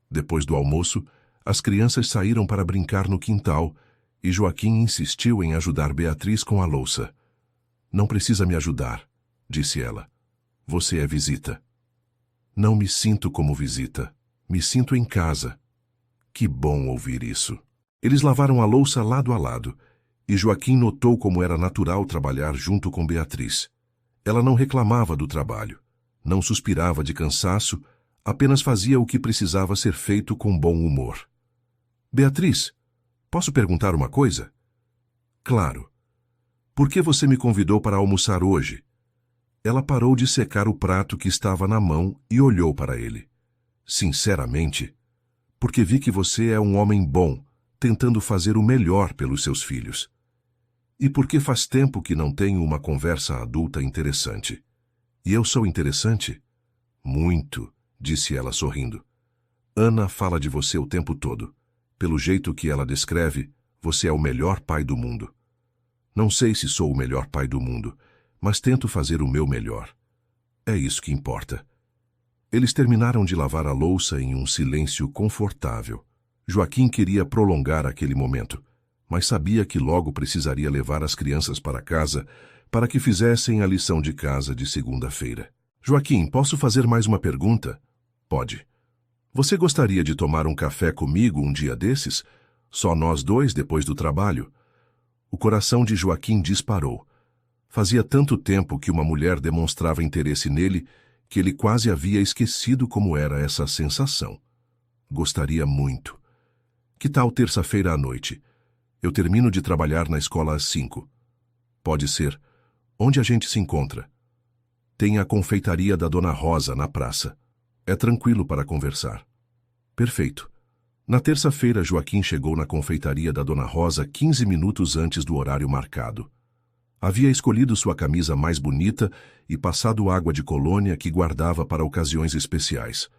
Depois do almoço, as crianças saíram para brincar no quintal e Joaquim insistiu em ajudar Beatriz com a louça. Não precisa me ajudar, disse ela. Você é visita. Não me sinto como visita. Me sinto em casa. Que bom ouvir isso. Eles lavaram a louça lado a lado e Joaquim notou como era natural trabalhar junto com Beatriz. Ela não reclamava do trabalho, não suspirava de cansaço, apenas fazia o que precisava ser feito com bom humor. Beatriz, posso perguntar uma coisa? Claro. Por que você me convidou para almoçar hoje? Ela parou de secar o prato que estava na mão e olhou para ele. Sinceramente, porque vi que você é um homem bom, tentando fazer o melhor pelos seus filhos. E porque faz tempo que não tenho uma conversa adulta interessante. E eu sou interessante? Muito, disse ela sorrindo. Ana fala de você o tempo todo. Pelo jeito que ela descreve, você é o melhor pai do mundo. Não sei se sou o melhor pai do mundo, mas tento fazer o meu melhor. É isso que importa. Eles terminaram de lavar a louça em um silêncio confortável. Joaquim queria prolongar aquele momento, mas sabia que logo precisaria levar as crianças para casa para que fizessem a lição de casa de segunda-feira. Joaquim, posso fazer mais uma pergunta? Pode. Você gostaria de tomar um café comigo um dia desses? Só nós dois depois do trabalho? O coração de Joaquim disparou. Fazia tanto tempo que uma mulher demonstrava interesse nele que ele quase havia esquecido como era essa sensação. Gostaria muito. Que tal terça-feira à noite? Eu termino de trabalhar na escola às 5. Pode ser. Onde a gente se encontra? Tem a confeitaria da Dona Rosa na praça. É tranquilo para conversar. Perfeito. Na terça-feira, Joaquim chegou na confeitaria da Dona Rosa 15 minutos antes do horário marcado. Havia escolhido sua camisa mais bonita e passado água de colônia que guardava para ocasiões especiais.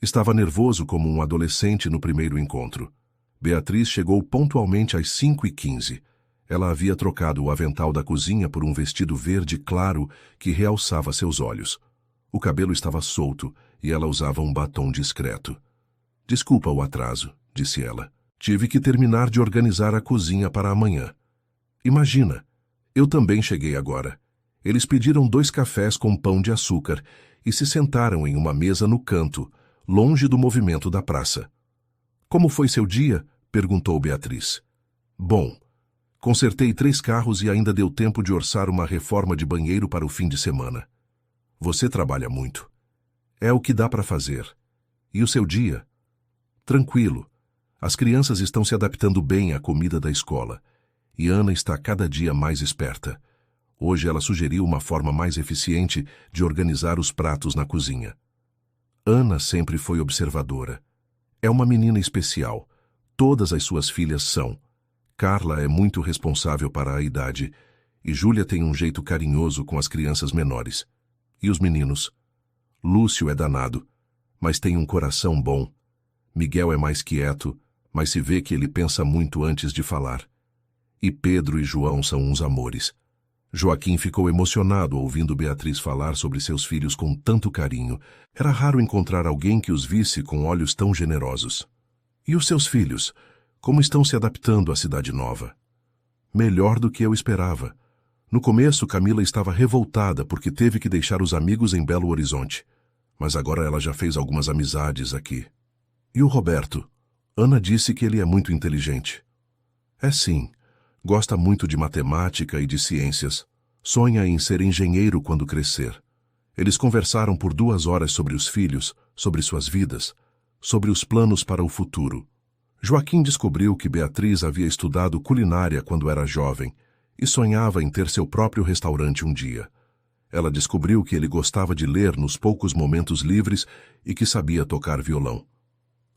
Estava nervoso como um adolescente no primeiro encontro. Beatriz chegou pontualmente às 5h15. Ela havia trocado o avental da cozinha por um vestido verde claro que realçava seus olhos. O cabelo estava solto e ela usava um batom discreto. Desculpa o atraso, disse ela. Tive que terminar de organizar a cozinha para amanhã. Imagina, eu também cheguei agora. Eles pediram 2 cafés com pão de açúcar e se sentaram em uma mesa no canto, longe do movimento da praça. Como foi seu dia? Perguntou Beatriz. Bom. Consertei 3 carros e ainda deu tempo de orçar uma reforma de banheiro para o fim de semana. Você trabalha muito. É o que dá para fazer. E o seu dia? Tranquilo. As crianças estão se adaptando bem à comida da escola. E Ana está cada dia mais esperta. Hoje ela sugeriu uma forma mais eficiente de organizar os pratos na cozinha. Ana sempre foi observadora. É uma menina especial. Todas as suas filhas são. Carla é muito responsável para a idade, e Júlia tem um jeito carinhoso com as crianças menores. E os meninos? Lúcio é danado, mas tem um coração bom. Miguel é mais quieto, mas se vê que ele pensa muito antes de falar. E Pedro e João são uns amores. Joaquim ficou emocionado ouvindo Beatriz falar sobre seus filhos com tanto carinho. Era raro encontrar alguém que os visse com olhos tão generosos. E os seus filhos? Como estão se adaptando à cidade nova? Melhor do que eu esperava. No começo, Camila estava revoltada porque teve que deixar os amigos em Belo Horizonte. Mas agora ela já fez algumas amizades aqui. E o Roberto? Ana disse que ele é muito inteligente. É sim. Gosta muito de matemática e de ciências. Sonha em ser engenheiro quando crescer. Eles conversaram por 2 horas sobre os filhos, sobre suas vidas, sobre os planos para o futuro. Joaquim descobriu que Beatriz havia estudado culinária quando era jovem e sonhava em ter seu próprio restaurante um dia. Ela descobriu que ele gostava de ler nos poucos momentos livres e que sabia tocar violão.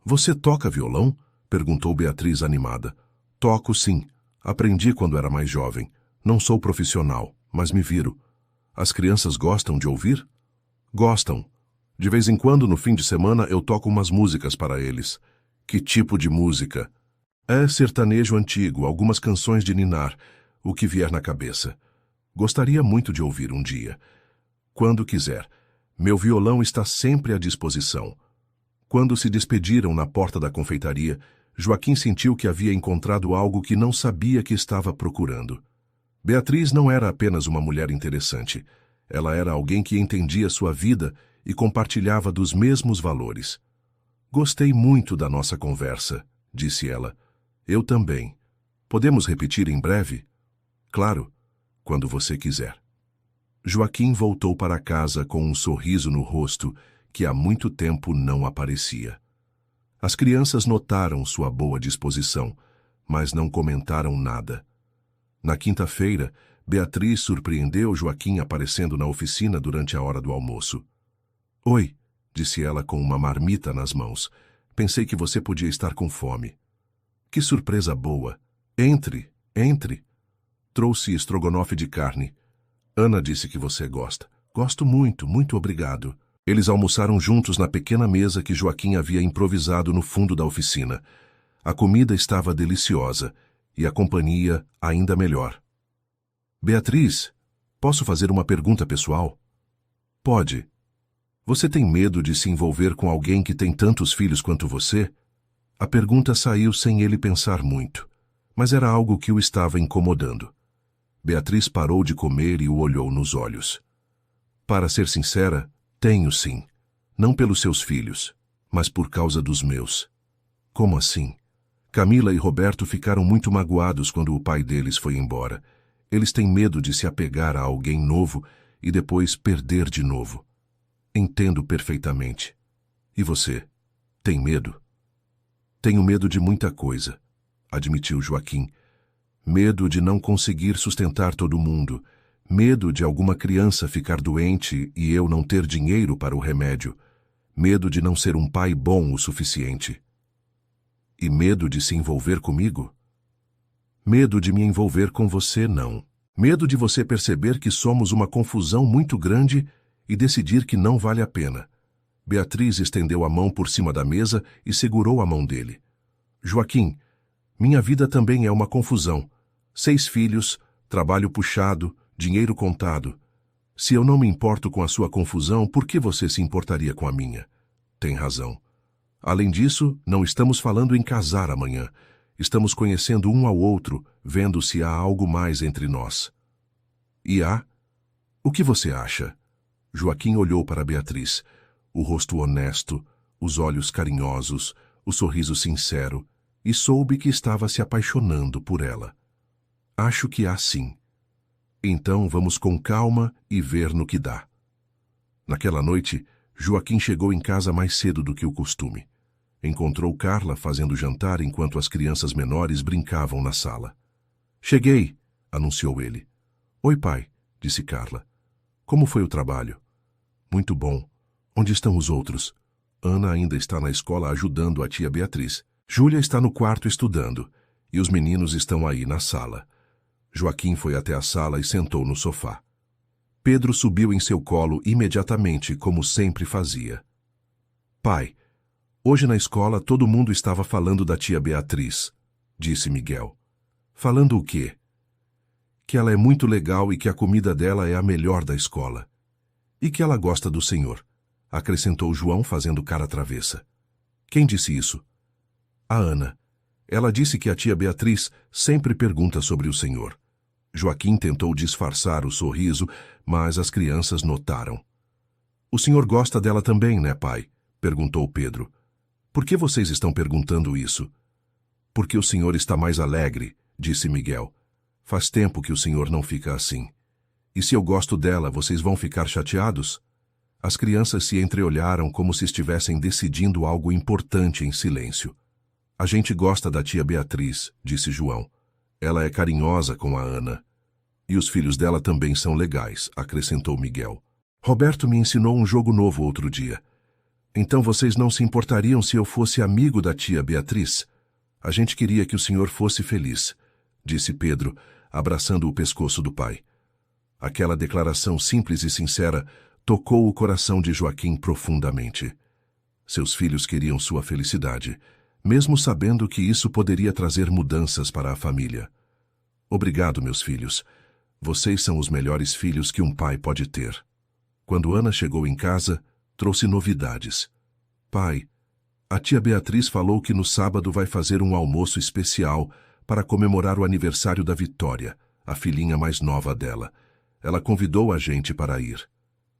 Você toca violão? Perguntou Beatriz animada. Toco sim. Aprendi quando era mais jovem. Não sou profissional, mas me viro. As crianças gostam de ouvir? Gostam. De vez em quando, no fim de semana, eu toco umas músicas para eles. Que tipo de música? É sertanejo antigo, algumas canções de ninar, o que vier na cabeça. Gostaria muito de ouvir um dia. Quando quiser. Meu violão está sempre à disposição. Quando se despediram na porta da confeitaria, Joaquim sentiu que havia encontrado algo que não sabia que estava procurando. Beatriz não era apenas uma mulher interessante. Ela era alguém que entendia sua vida e compartilhava dos mesmos valores. Gostei muito da nossa conversa, disse ela. Eu também. Podemos repetir em breve? Claro, quando você quiser. Joaquim voltou para casa com um sorriso no rosto que há muito tempo não aparecia. As crianças notaram sua boa disposição, mas não comentaram nada. Na quinta-feira, Beatriz surpreendeu Joaquim aparecendo na oficina durante a hora do almoço. "Oi", disse ela com uma marmita nas mãos. "Pensei que você podia estar com fome." "Que surpresa boa! Entre, entre." "Trouxe estrogonofe de carne. Ana disse que você gosta." "Gosto muito, muito obrigado." Eles almoçaram juntos na pequena mesa que Joaquim havia improvisado no fundo da oficina. A comida estava deliciosa e a companhia ainda melhor. "Beatriz, posso fazer uma pergunta pessoal?" "Pode." "Você tem medo de se envolver com alguém que tem tantos filhos quanto você?" A pergunta saiu sem ele pensar muito, mas era algo que o estava incomodando. Beatriz parou de comer e o olhou nos olhos. "Para ser sincera, tenho sim. Não pelos seus filhos, mas por causa dos meus." "Como assim?" "Camila e Roberto ficaram muito magoados quando o pai deles foi embora. Eles têm medo de se apegar a alguém novo e depois perder de novo." "Entendo perfeitamente." "E você? Tem medo?" "Tenho medo de muita coisa", admitiu Joaquim. "Medo de não conseguir sustentar todo mundo. Medo de alguma criança ficar doente e eu não ter dinheiro para o remédio. Medo de não ser um pai bom o suficiente." "E medo de se envolver comigo?" "Medo de me envolver com você, não. Medo de você perceber que somos uma confusão muito grande e decidir que não vale a pena." Beatriz estendeu a mão por cima da mesa e segurou a mão dele. "Joaquim, minha vida também é uma confusão. 6 filhos, trabalho puxado, dinheiro contado. Se eu não me importo com a sua confusão, por que você se importaria com a minha?" "Tem razão. Além disso, não estamos falando em casar amanhã. Estamos conhecendo um ao outro, vendo se há algo mais entre nós." "E há? O que você acha?" Joaquim olhou para Beatriz. O rosto honesto, os olhos carinhosos, o sorriso sincero, e soube que estava se apaixonando por ela. "Acho que há sim. Então vamos com calma e ver no que dá." Naquela noite, Joaquim chegou em casa mais cedo do que o costume. Encontrou Carla fazendo jantar enquanto as crianças menores brincavam na sala. "Cheguei", anunciou ele. "Oi, pai", disse Carla. "Como foi o trabalho?" "Muito bom. Onde estão os outros?" "Ana ainda está na escola ajudando a tia Beatriz. Júlia está no quarto estudando, e os meninos estão aí na sala." Joaquim foi até a sala e sentou no sofá. Pedro subiu em seu colo imediatamente, como sempre fazia. "Pai, hoje na escola todo mundo estava falando da tia Beatriz", disse Miguel. "Falando o quê?" "Que ela é muito legal e que a comida dela é a melhor da escola. E que ela gosta do senhor", acrescentou João fazendo cara travessa. "Quem disse isso?" "A Ana. Ela disse que a tia Beatriz sempre pergunta sobre o senhor." Joaquim tentou disfarçar o sorriso, mas as crianças notaram. "O senhor gosta dela também, né, pai?" perguntou Pedro. "Por que vocês estão perguntando isso?" "Porque o senhor está mais alegre", disse Miguel. "Faz tempo que o senhor não fica assim. E se eu gosto dela, vocês vão ficar chateados?" As crianças se entreolharam como se estivessem decidindo algo importante em silêncio. "A gente gosta da tia Beatriz", disse João. "Ela é carinhosa com a Ana. E os filhos dela também são legais", acrescentou Miguel. "Roberto me ensinou um jogo novo outro dia. Então vocês não se importariam se eu fosse amigo da tia Beatriz? A gente queria que o senhor fosse feliz", disse Pedro, abraçando o pescoço do pai. Aquela declaração simples e sincera tocou o coração de Joaquim profundamente. Seus filhos queriam sua felicidade, mesmo sabendo que isso poderia trazer mudanças para a família. "Obrigado, meus filhos. Vocês são os melhores filhos que um pai pode ter." Quando Ana chegou em casa, trouxe novidades. "Pai, a tia Beatriz falou que no sábado vai fazer um almoço especial para comemorar o aniversário da Vitória, a filhinha mais nova dela. Ela convidou a gente para ir."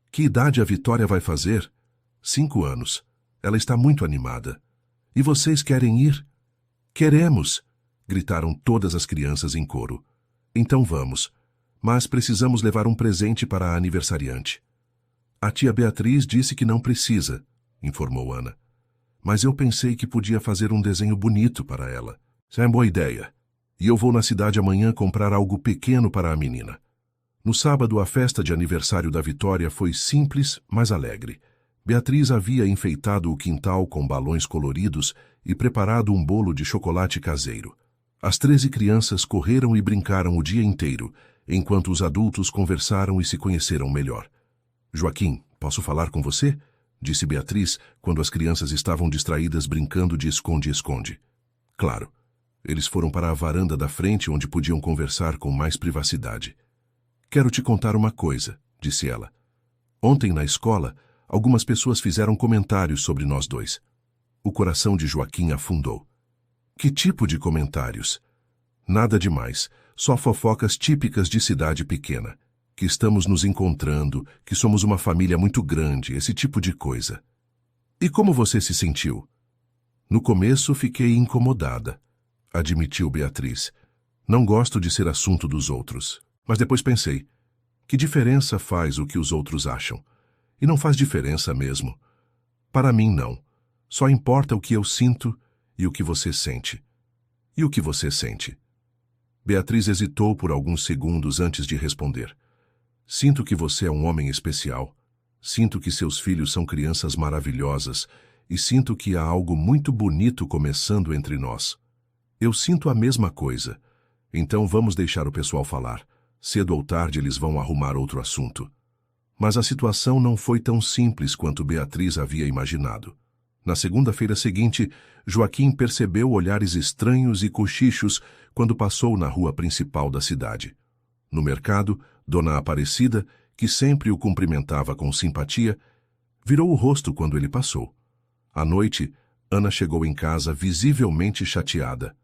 "Que idade a Vitória vai fazer?" 5 anos. Ela está muito animada." "E vocês querem ir?" "Queremos!" gritaram todas as crianças em coro. "Então vamos. Mas precisamos levar um presente para a aniversariante." "A tia Beatriz disse que não precisa", informou Ana. Mas eu pensei que podia fazer um desenho bonito para ela. Isso é uma boa ideia. E eu vou na cidade amanhã comprar algo pequeno para a menina. No sábado, a festa de aniversário da Vitória foi simples, mas alegre. Beatriz havia enfeitado o quintal com balões coloridos e preparado um bolo de chocolate caseiro. As 13 crianças correram e brincaram o dia inteiro, enquanto os adultos conversaram e se conheceram melhor. Joaquim, posso falar com você? Disse Beatriz, quando as crianças estavam distraídas brincando de esconde-esconde. Claro. Eles foram para a varanda da frente, onde podiam conversar com mais privacidade. Quero te contar uma coisa, disse ela. Ontem, na escola, algumas pessoas fizeram comentários sobre nós dois. O coração de Joaquim afundou. Que tipo de comentários? Nada demais, só fofocas típicas de cidade pequena. Que estamos nos encontrando, que somos uma família muito grande, esse tipo de coisa. E como você se sentiu? No começo, fiquei incomodada, admitiu Beatriz. Não gosto de ser assunto dos outros. Mas depois pensei, que diferença faz o que os outros acham? E não faz diferença mesmo. Para mim, não. Só importa o que eu sinto e o que você sente. E o que você sente? Beatriz hesitou por alguns segundos antes de responder. Sinto que você é um homem especial. Sinto que seus filhos são crianças maravilhosas e sinto que há algo muito bonito começando entre nós. Eu sinto a mesma coisa. Então vamos deixar o pessoal falar. Cedo ou tarde eles vão arrumar outro assunto. Mas a situação não foi tão simples quanto Beatriz havia imaginado. Na segunda-feira seguinte, Joaquim percebeu olhares estranhos e cochichos quando passou na rua principal da cidade. No mercado, Dona Aparecida, que sempre o cumprimentava com simpatia, virou o rosto quando ele passou. À noite, Ana chegou em casa visivelmente chateada.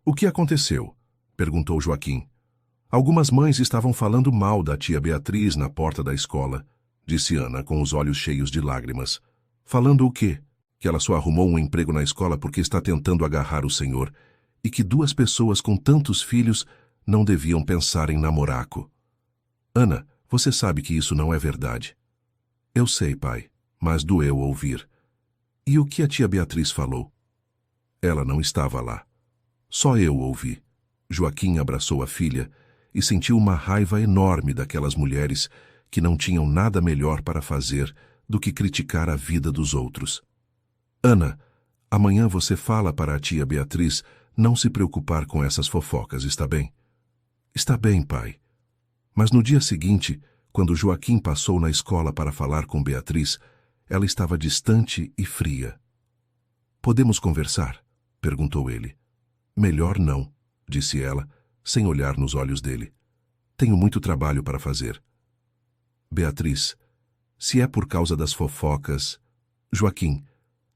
O que aconteceu? Perguntou Joaquim. Algumas mães estavam falando mal da tia Beatriz na porta da escola, disse Ana com os olhos cheios de lágrimas. Falando o quê? Que ela só arrumou um emprego na escola porque está tentando agarrar o senhor, e que 2 pessoas com tantos filhos não deviam pensar em namoraco. Ana, você sabe que isso não é verdade. Eu sei, pai, mas doeu ouvir. E o que a tia Beatriz falou? Ela não estava lá. Só eu ouvi. Joaquim abraçou a filha e sentiu uma raiva enorme daquelas mulheres que não tinham nada melhor para fazer do que criticar a vida dos outros. Ana, amanhã você fala para a tia Beatriz não se preocupar com essas fofocas, está bem? Está bem, pai. Mas no dia seguinte, quando Joaquim passou na escola para falar com Beatriz, ela estava distante e fria. Podemos conversar? Perguntou ele. Melhor não, disse ela, sem olhar nos olhos dele. Tenho muito trabalho para fazer. Beatriz, se é por causa das fofocas... Joaquim,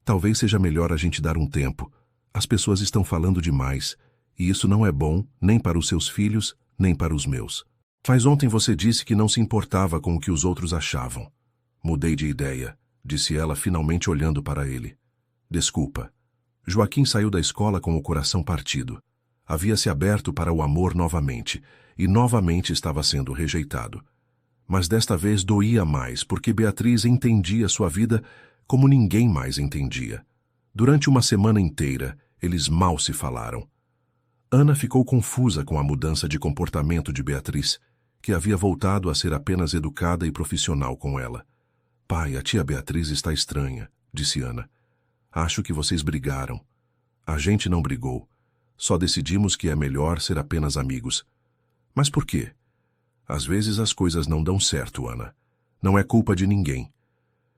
talvez seja melhor a gente dar um tempo. As pessoas estão falando demais, e isso não é bom nem para os seus filhos, nem para os meus. Faz ontem você disse que não se importava com o que os outros achavam. Mudei de ideia, disse ela finalmente olhando para ele. Desculpa. Joaquim saiu da escola com o coração partido. Havia se aberto para o amor novamente, e novamente estava sendo rejeitado. Mas desta vez doía mais, porque Beatriz entendia sua vida como ninguém mais entendia. Durante uma semana inteira, eles mal se falaram. Ana ficou confusa com a mudança de comportamento de Beatriz, que havia voltado a ser apenas educada e profissional com ela. Pai, a tia Beatriz está estranha, disse Ana. Acho que vocês brigaram. A gente não brigou. Só decidimos que é melhor ser apenas amigos. Mas por quê? Às vezes as coisas não dão certo, Ana. Não é culpa de ninguém.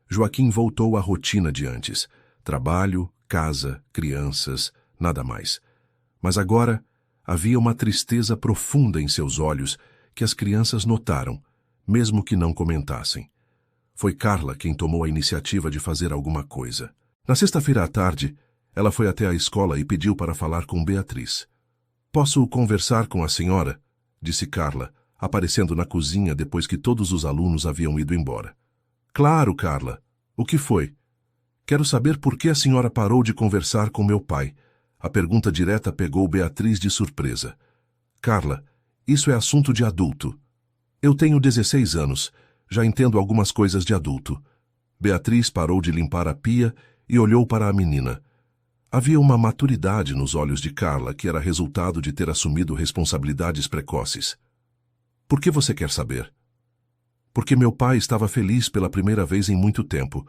Joaquim voltou à rotina de antes. Trabalho, casa, crianças, nada mais. Mas agora havia uma tristeza profunda em seus olhos que as crianças notaram, mesmo que não comentassem. Foi Carla quem tomou a iniciativa de fazer alguma coisa. Na sexta-feira à tarde, ela foi até a escola e pediu para falar com Beatriz. Posso conversar com a senhora? Disse Carla, aparecendo na cozinha depois que todos os alunos haviam ido embora. Claro, Carla. O que foi? Quero saber por que a senhora parou de conversar com meu pai. A pergunta direta pegou Beatriz de surpresa. Carla, isso é assunto de adulto. Eu tenho 16 anos. Já entendo algumas coisas de adulto. Beatriz parou de limpar a pia e olhou para a menina. Havia uma maturidade nos olhos de Carla que era resultado de ter assumido responsabilidades precoces. Por que você quer saber? Porque meu pai estava feliz pela primeira vez em muito tempo,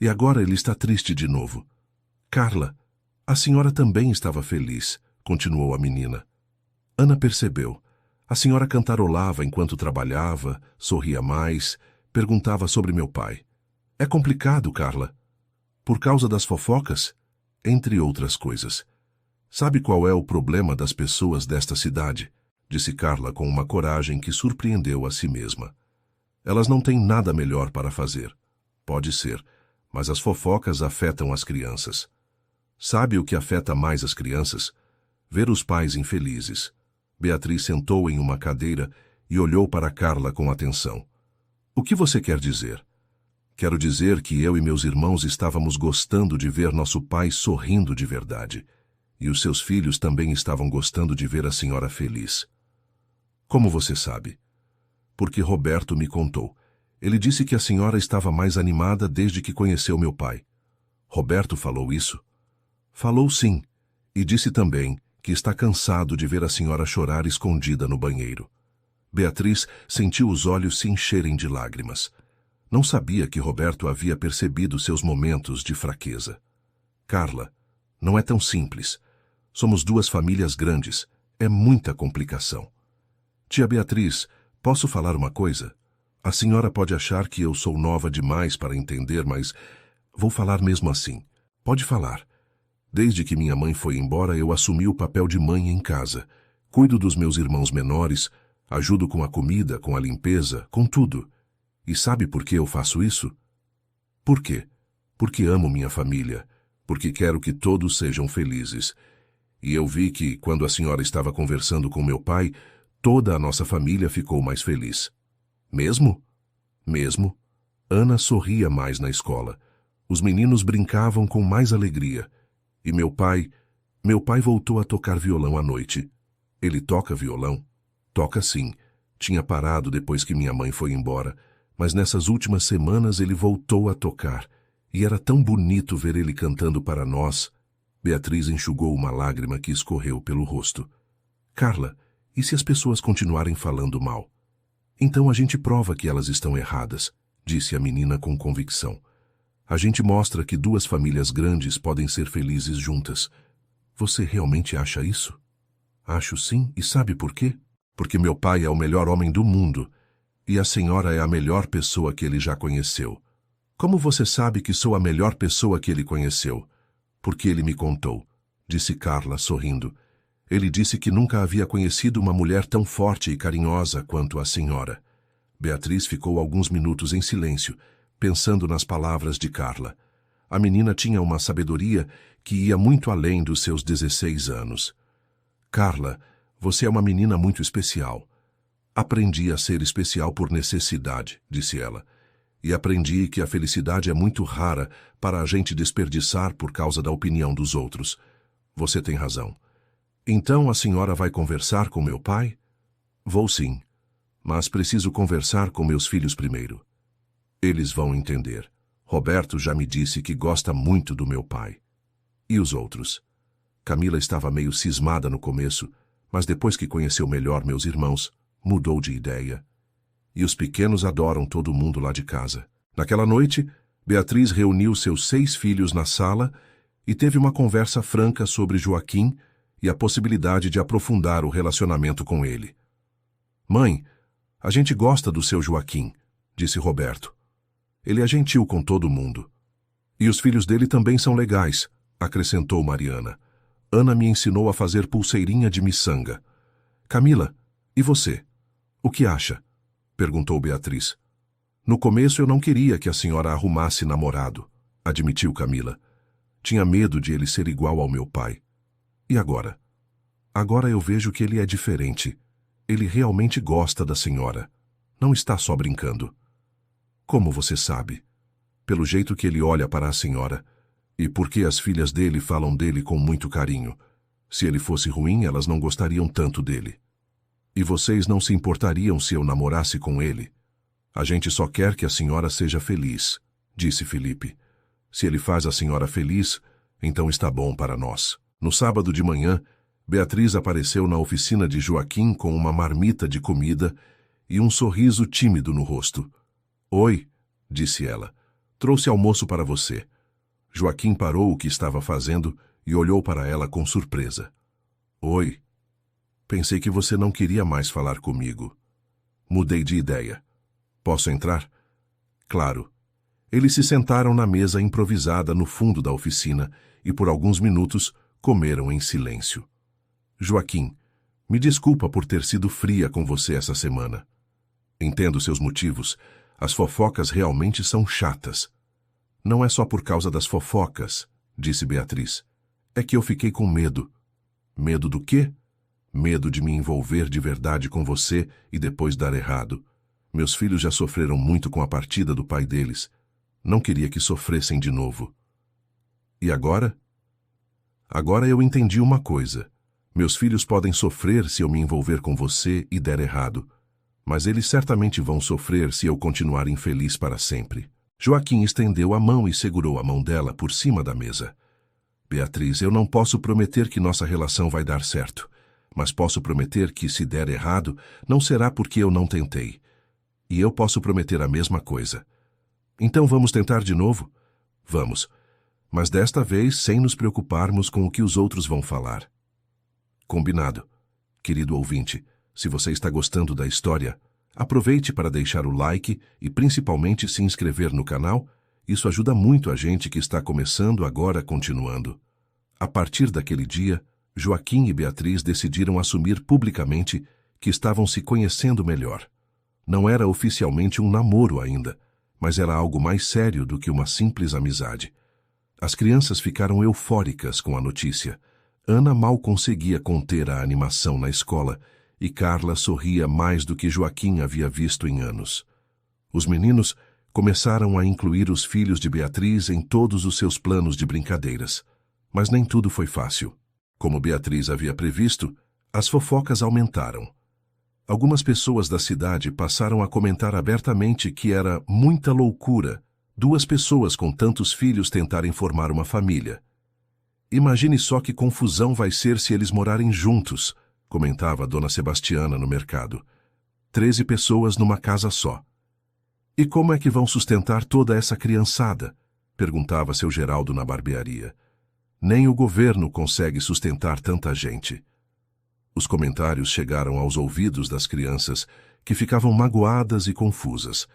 e agora ele está triste de novo. Carla, a senhora também estava feliz, continuou a menina. Ana percebeu. A senhora cantarolava enquanto trabalhava, sorria mais, perguntava sobre meu pai. É complicado, Carla. Por causa das fofocas? Entre outras coisas. Sabe qual é o problema das pessoas desta cidade? Disse Carla com uma coragem que surpreendeu a si mesma. Elas não têm nada melhor para fazer. Pode ser, mas as fofocas afetam as crianças. Sabe o que afeta mais as crianças? Ver os pais infelizes. Beatriz sentou em uma cadeira e olhou para Carla com atenção. O que você quer dizer? Quero dizer que eu e meus irmãos estávamos gostando de ver nosso pai sorrindo de verdade. E os seus filhos também estavam gostando de ver a senhora feliz. Como você sabe? Porque Roberto me contou. Ele disse que a senhora estava mais animada desde que conheceu meu pai. Roberto falou isso? Falou sim, e disse também que está cansado de ver a senhora chorar escondida no banheiro. Beatriz sentiu os olhos se encherem de lágrimas. Não sabia que Roberto havia percebido seus momentos de fraqueza. Carla, não é tão simples. Somos duas famílias grandes. É muita complicação. Tia Beatriz, posso falar uma coisa? A senhora pode achar que eu sou nova demais para entender, mas vou falar mesmo assim. Pode falar. Desde que minha mãe foi embora, eu assumi o papel de mãe em casa. Cuido dos meus irmãos menores, ajudo com a comida, com a limpeza, com tudo. E sabe por que eu faço isso? Por quê? Porque amo minha família, porque quero que todos sejam felizes. E eu vi que, quando a senhora estava conversando com meu pai, toda a nossa família ficou mais feliz. Mesmo? Mesmo. Ana sorria mais na escola. Os meninos brincavam com mais alegria. E meu pai voltou a tocar violão à noite. Ele toca violão? Toca sim. Tinha parado depois que minha mãe foi embora, mas nessas últimas semanas ele voltou a tocar. E era tão bonito ver ele cantando para nós. Beatriz enxugou uma lágrima que escorreu pelo rosto. Carla, e se as pessoas continuarem falando mal? Então a gente prova que elas estão erradas, disse a menina com convicção. A gente mostra que duas famílias grandes podem ser felizes juntas. Você realmente acha isso? Acho sim, e sabe por quê? Porque meu pai é o melhor homem do mundo, e a senhora é a melhor pessoa que ele já conheceu. Como você sabe que sou a melhor pessoa que ele conheceu? Porque ele me contou, disse Carla, sorrindo. Ele disse que nunca havia conhecido uma mulher tão forte e carinhosa quanto a senhora. Beatriz ficou alguns minutos em silêncio, pensando nas palavras de Carla. A menina tinha uma sabedoria que ia muito além dos seus 16 anos. Carla, você é uma menina muito especial. Aprendi a ser especial por necessidade, disse ela. E aprendi que a felicidade é muito rara para a gente desperdiçar por causa da opinião dos outros. Você tem razão. Então a senhora vai conversar com meu pai? Vou sim, mas preciso conversar com meus filhos primeiro. Eles vão entender. Roberto já me disse que gosta muito do meu pai. E os outros? Camila estava meio cismada no começo, mas depois que conheceu melhor meus irmãos, mudou de ideia. E os pequenos adoram todo mundo lá de casa. Naquela noite, Beatriz reuniu seus 6 filhos na sala e teve uma conversa franca sobre Joaquim e a possibilidade de aprofundar o relacionamento com ele. Mãe, a gente gosta do seu Joaquim, disse Roberto. Ele é gentil com todo mundo. E os filhos dele também são legais, acrescentou Mariana. Ana me ensinou a fazer pulseirinha de miçanga. Camila, e você? O que acha? Perguntou Beatriz. No começo eu não queria que a senhora arrumasse namorado, admitiu Camila. Tinha medo de ele ser igual ao meu pai. E agora? Agora eu vejo que ele é diferente. Ele realmente gosta da senhora. Não está só brincando. Como você sabe? Pelo jeito que ele olha para a senhora. E porque as filhas dele falam dele com muito carinho. Se ele fosse ruim, elas não gostariam tanto dele. E vocês não se importariam se eu namorasse com ele? A gente só quer que a senhora seja feliz, disse Felipe. Se ele faz a senhora feliz, então está bom para nós. No sábado de manhã, Beatriz apareceu na oficina de Joaquim com uma marmita de comida e um sorriso tímido no rosto. Oi, disse ela. Trouxe almoço para você. Joaquim parou o que estava fazendo e olhou para ela com surpresa. Oi. Pensei que você não queria mais falar comigo. Mudei de ideia. Posso entrar? Claro. Eles se sentaram na mesa improvisada no fundo da oficina e por alguns minutos comeram em silêncio. Joaquim, me desculpa por ter sido fria com você essa semana. Entendo seus motivos. As fofocas realmente são chatas. Não é só por causa das fofocas, disse Beatriz. É que eu fiquei com medo. Medo do quê? Medo de me envolver de verdade com você e depois dar errado. Meus filhos já sofreram muito com a partida do pai deles. Não queria que sofressem de novo. E agora? Agora eu entendi uma coisa. Meus filhos podem sofrer se eu me envolver com você e der errado. Mas eles certamente vão sofrer se eu continuar infeliz para sempre. Joaquim estendeu a mão e segurou a mão dela por cima da mesa. Beatriz, eu não posso prometer que nossa relação vai dar certo. Mas posso prometer que, se der errado, não será porque eu não tentei. E eu posso prometer a mesma coisa. Então vamos tentar de novo? Vamos. Mas desta vez sem nos preocuparmos com o que os outros vão falar. Combinado. Querido ouvinte, se você está gostando da história, aproveite para deixar o like e principalmente se inscrever no canal. Isso ajuda muito a gente que está começando agora continuando. A partir daquele dia, Joaquim e Beatriz decidiram assumir publicamente que estavam se conhecendo melhor. Não era oficialmente um namoro ainda, mas era algo mais sério do que uma simples amizade. As crianças ficaram eufóricas com a notícia. Ana mal conseguia conter a animação na escola e Carla sorria mais do que Joaquim havia visto em anos. Os meninos começaram a incluir os filhos de Beatriz em todos os seus planos de brincadeiras. Mas nem tudo foi fácil. Como Beatriz havia previsto, as fofocas aumentaram. Algumas pessoas da cidade passaram a comentar abertamente que era muita loucura 2 pessoas com tantos filhos tentarem formar uma família. Imagine só que confusão vai ser se eles morarem juntos, comentava a dona Sebastiana no mercado. 13 pessoas numa casa só. E como é que vão sustentar toda essa criançada? Perguntava seu Geraldo na barbearia. Nem o governo consegue sustentar tanta gente. Os comentários chegaram aos ouvidos das crianças, que ficavam magoadas e confusas.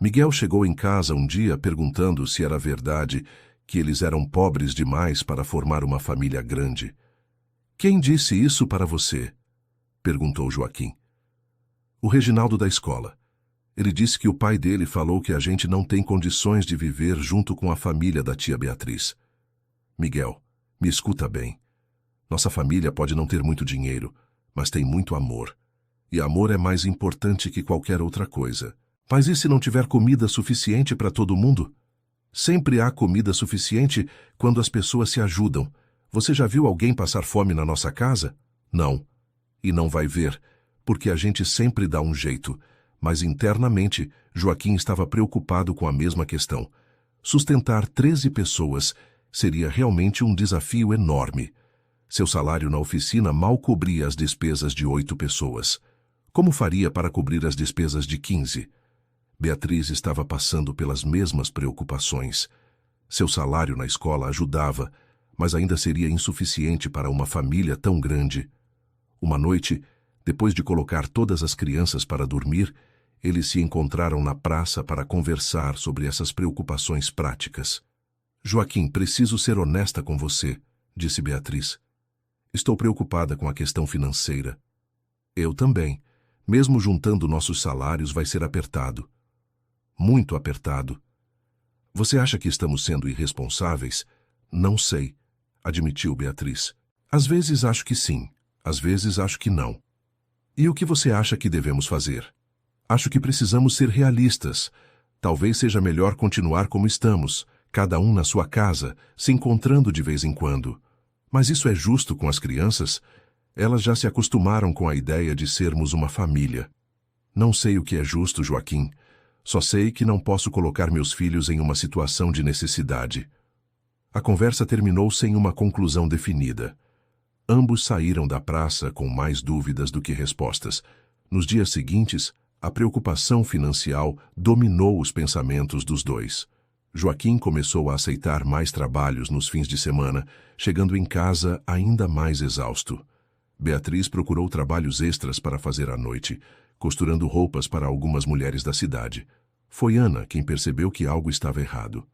Miguel chegou em casa um dia perguntando se era verdade que eles eram pobres demais para formar uma família grande. Quem disse isso para você? Perguntou Joaquim. O Reginaldo da escola. Ele disse que o pai dele falou que a gente não tem condições de viver junto com a família da tia Beatriz. Miguel, me escuta bem. Nossa família pode não ter muito dinheiro, mas tem muito amor. E amor é mais importante que qualquer outra coisa. Mas e se não tiver comida suficiente para todo mundo? Sempre há comida suficiente quando as pessoas se ajudam. Você já viu alguém passar fome na nossa casa? Não. E não vai ver, porque a gente sempre dá um jeito. Mas internamente, Joaquim estava preocupado com a mesma questão. Sustentar 13 pessoas seria realmente um desafio enorme. Seu salário na oficina mal cobria as despesas de 8 pessoas. Como faria para cobrir as despesas de 15? Beatriz estava passando pelas mesmas preocupações. Seu salário na escola ajudava, mas ainda seria insuficiente para uma família tão grande. Uma noite, depois de colocar todas as crianças para dormir, eles se encontraram na praça para conversar sobre essas preocupações práticas. Joaquim, preciso ser honesta com você, disse Beatriz. Estou preocupada com a questão financeira. Eu também. Mesmo juntando nossos salários, vai ser apertado. Muito apertado. Você acha que estamos sendo irresponsáveis? Não sei, admitiu Beatriz. Às vezes acho que sim, às vezes acho que não. E o que você acha que devemos fazer? Acho que precisamos ser realistas. Talvez seja melhor continuar como estamos, cada um na sua casa, se encontrando de vez em quando. Mas isso é justo com as crianças? Elas já se acostumaram com a ideia de sermos uma família. Não sei o que é justo, Joaquim. Só sei que não posso colocar meus filhos em uma situação de necessidade. A conversa terminou sem uma conclusão definida. Ambos saíram da praça com mais dúvidas do que respostas. Nos dias seguintes, a preocupação financeira dominou os pensamentos dos dois. Joaquim começou a aceitar mais trabalhos nos fins de semana, chegando em casa ainda mais exausto. Beatriz procurou trabalhos extras para fazer à noite, costurando roupas para algumas mulheres da cidade. Foi Ana quem percebeu que algo estava errado.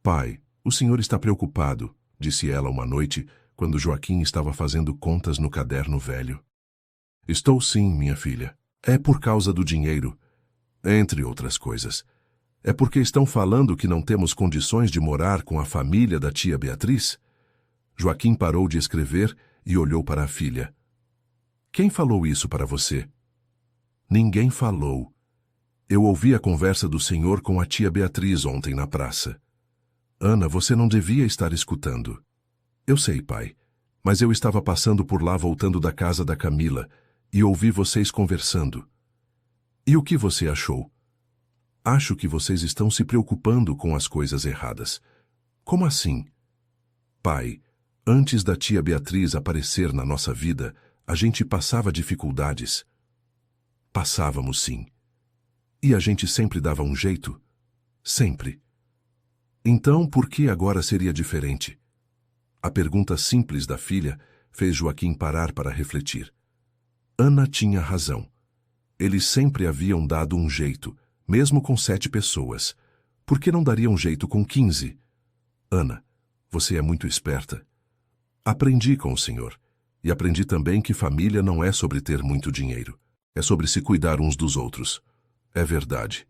"Pai, o senhor está preocupado", disse ela uma noite, quando Joaquim estava fazendo contas no caderno velho. "Estou sim, minha filha. É por causa do dinheiro, entre outras coisas. É porque estão falando que não temos condições de morar com a família da tia Beatriz?" Joaquim parou de escrever e olhou para a filha. "Quem falou isso para você?" "Ninguém falou. Eu ouvi a conversa do senhor com a tia Beatriz ontem na praça." "Ana, você não devia estar escutando." "Eu sei, pai, mas eu estava passando por lá voltando da casa da Camila e ouvi vocês conversando." "E o que você achou?" "Acho que vocês estão se preocupando com as coisas erradas." "Como assim?" "Pai, antes da tia Beatriz aparecer na nossa vida, a gente passava dificuldades." "Passávamos, sim. E a gente sempre dava um jeito?" "Sempre." "Então, por que agora seria diferente?" A pergunta simples da filha fez Joaquim parar para refletir. Ana tinha razão. Eles sempre haviam dado um jeito, mesmo com 7 pessoas. Por que não daria um jeito com 15? "Ana, você é muito esperta." "Aprendi com o senhor. E aprendi também que família não é sobre ter muito dinheiro. É sobre se cuidar uns dos outros." "É verdade.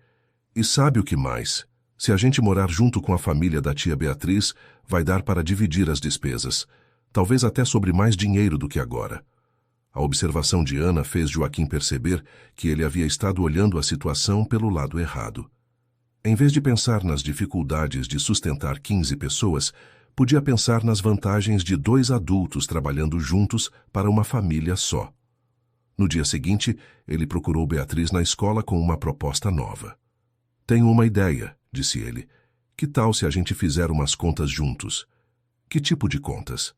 E sabe o que mais? Se a gente morar junto com a família da tia Beatriz, vai dar para dividir as despesas. Talvez até sobre mais dinheiro do que agora." A observação de Ana fez Joaquim perceber que ele havia estado olhando a situação pelo lado errado. Em vez de pensar nas dificuldades de sustentar 15 pessoas, podia pensar nas vantagens de 2 adultos trabalhando juntos para uma família só. No dia seguinte, ele procurou Beatriz na escola com uma proposta nova. "Tenho uma ideia", disse ele. "Que tal se a gente fizer umas contas juntos?" "Que tipo de contas?"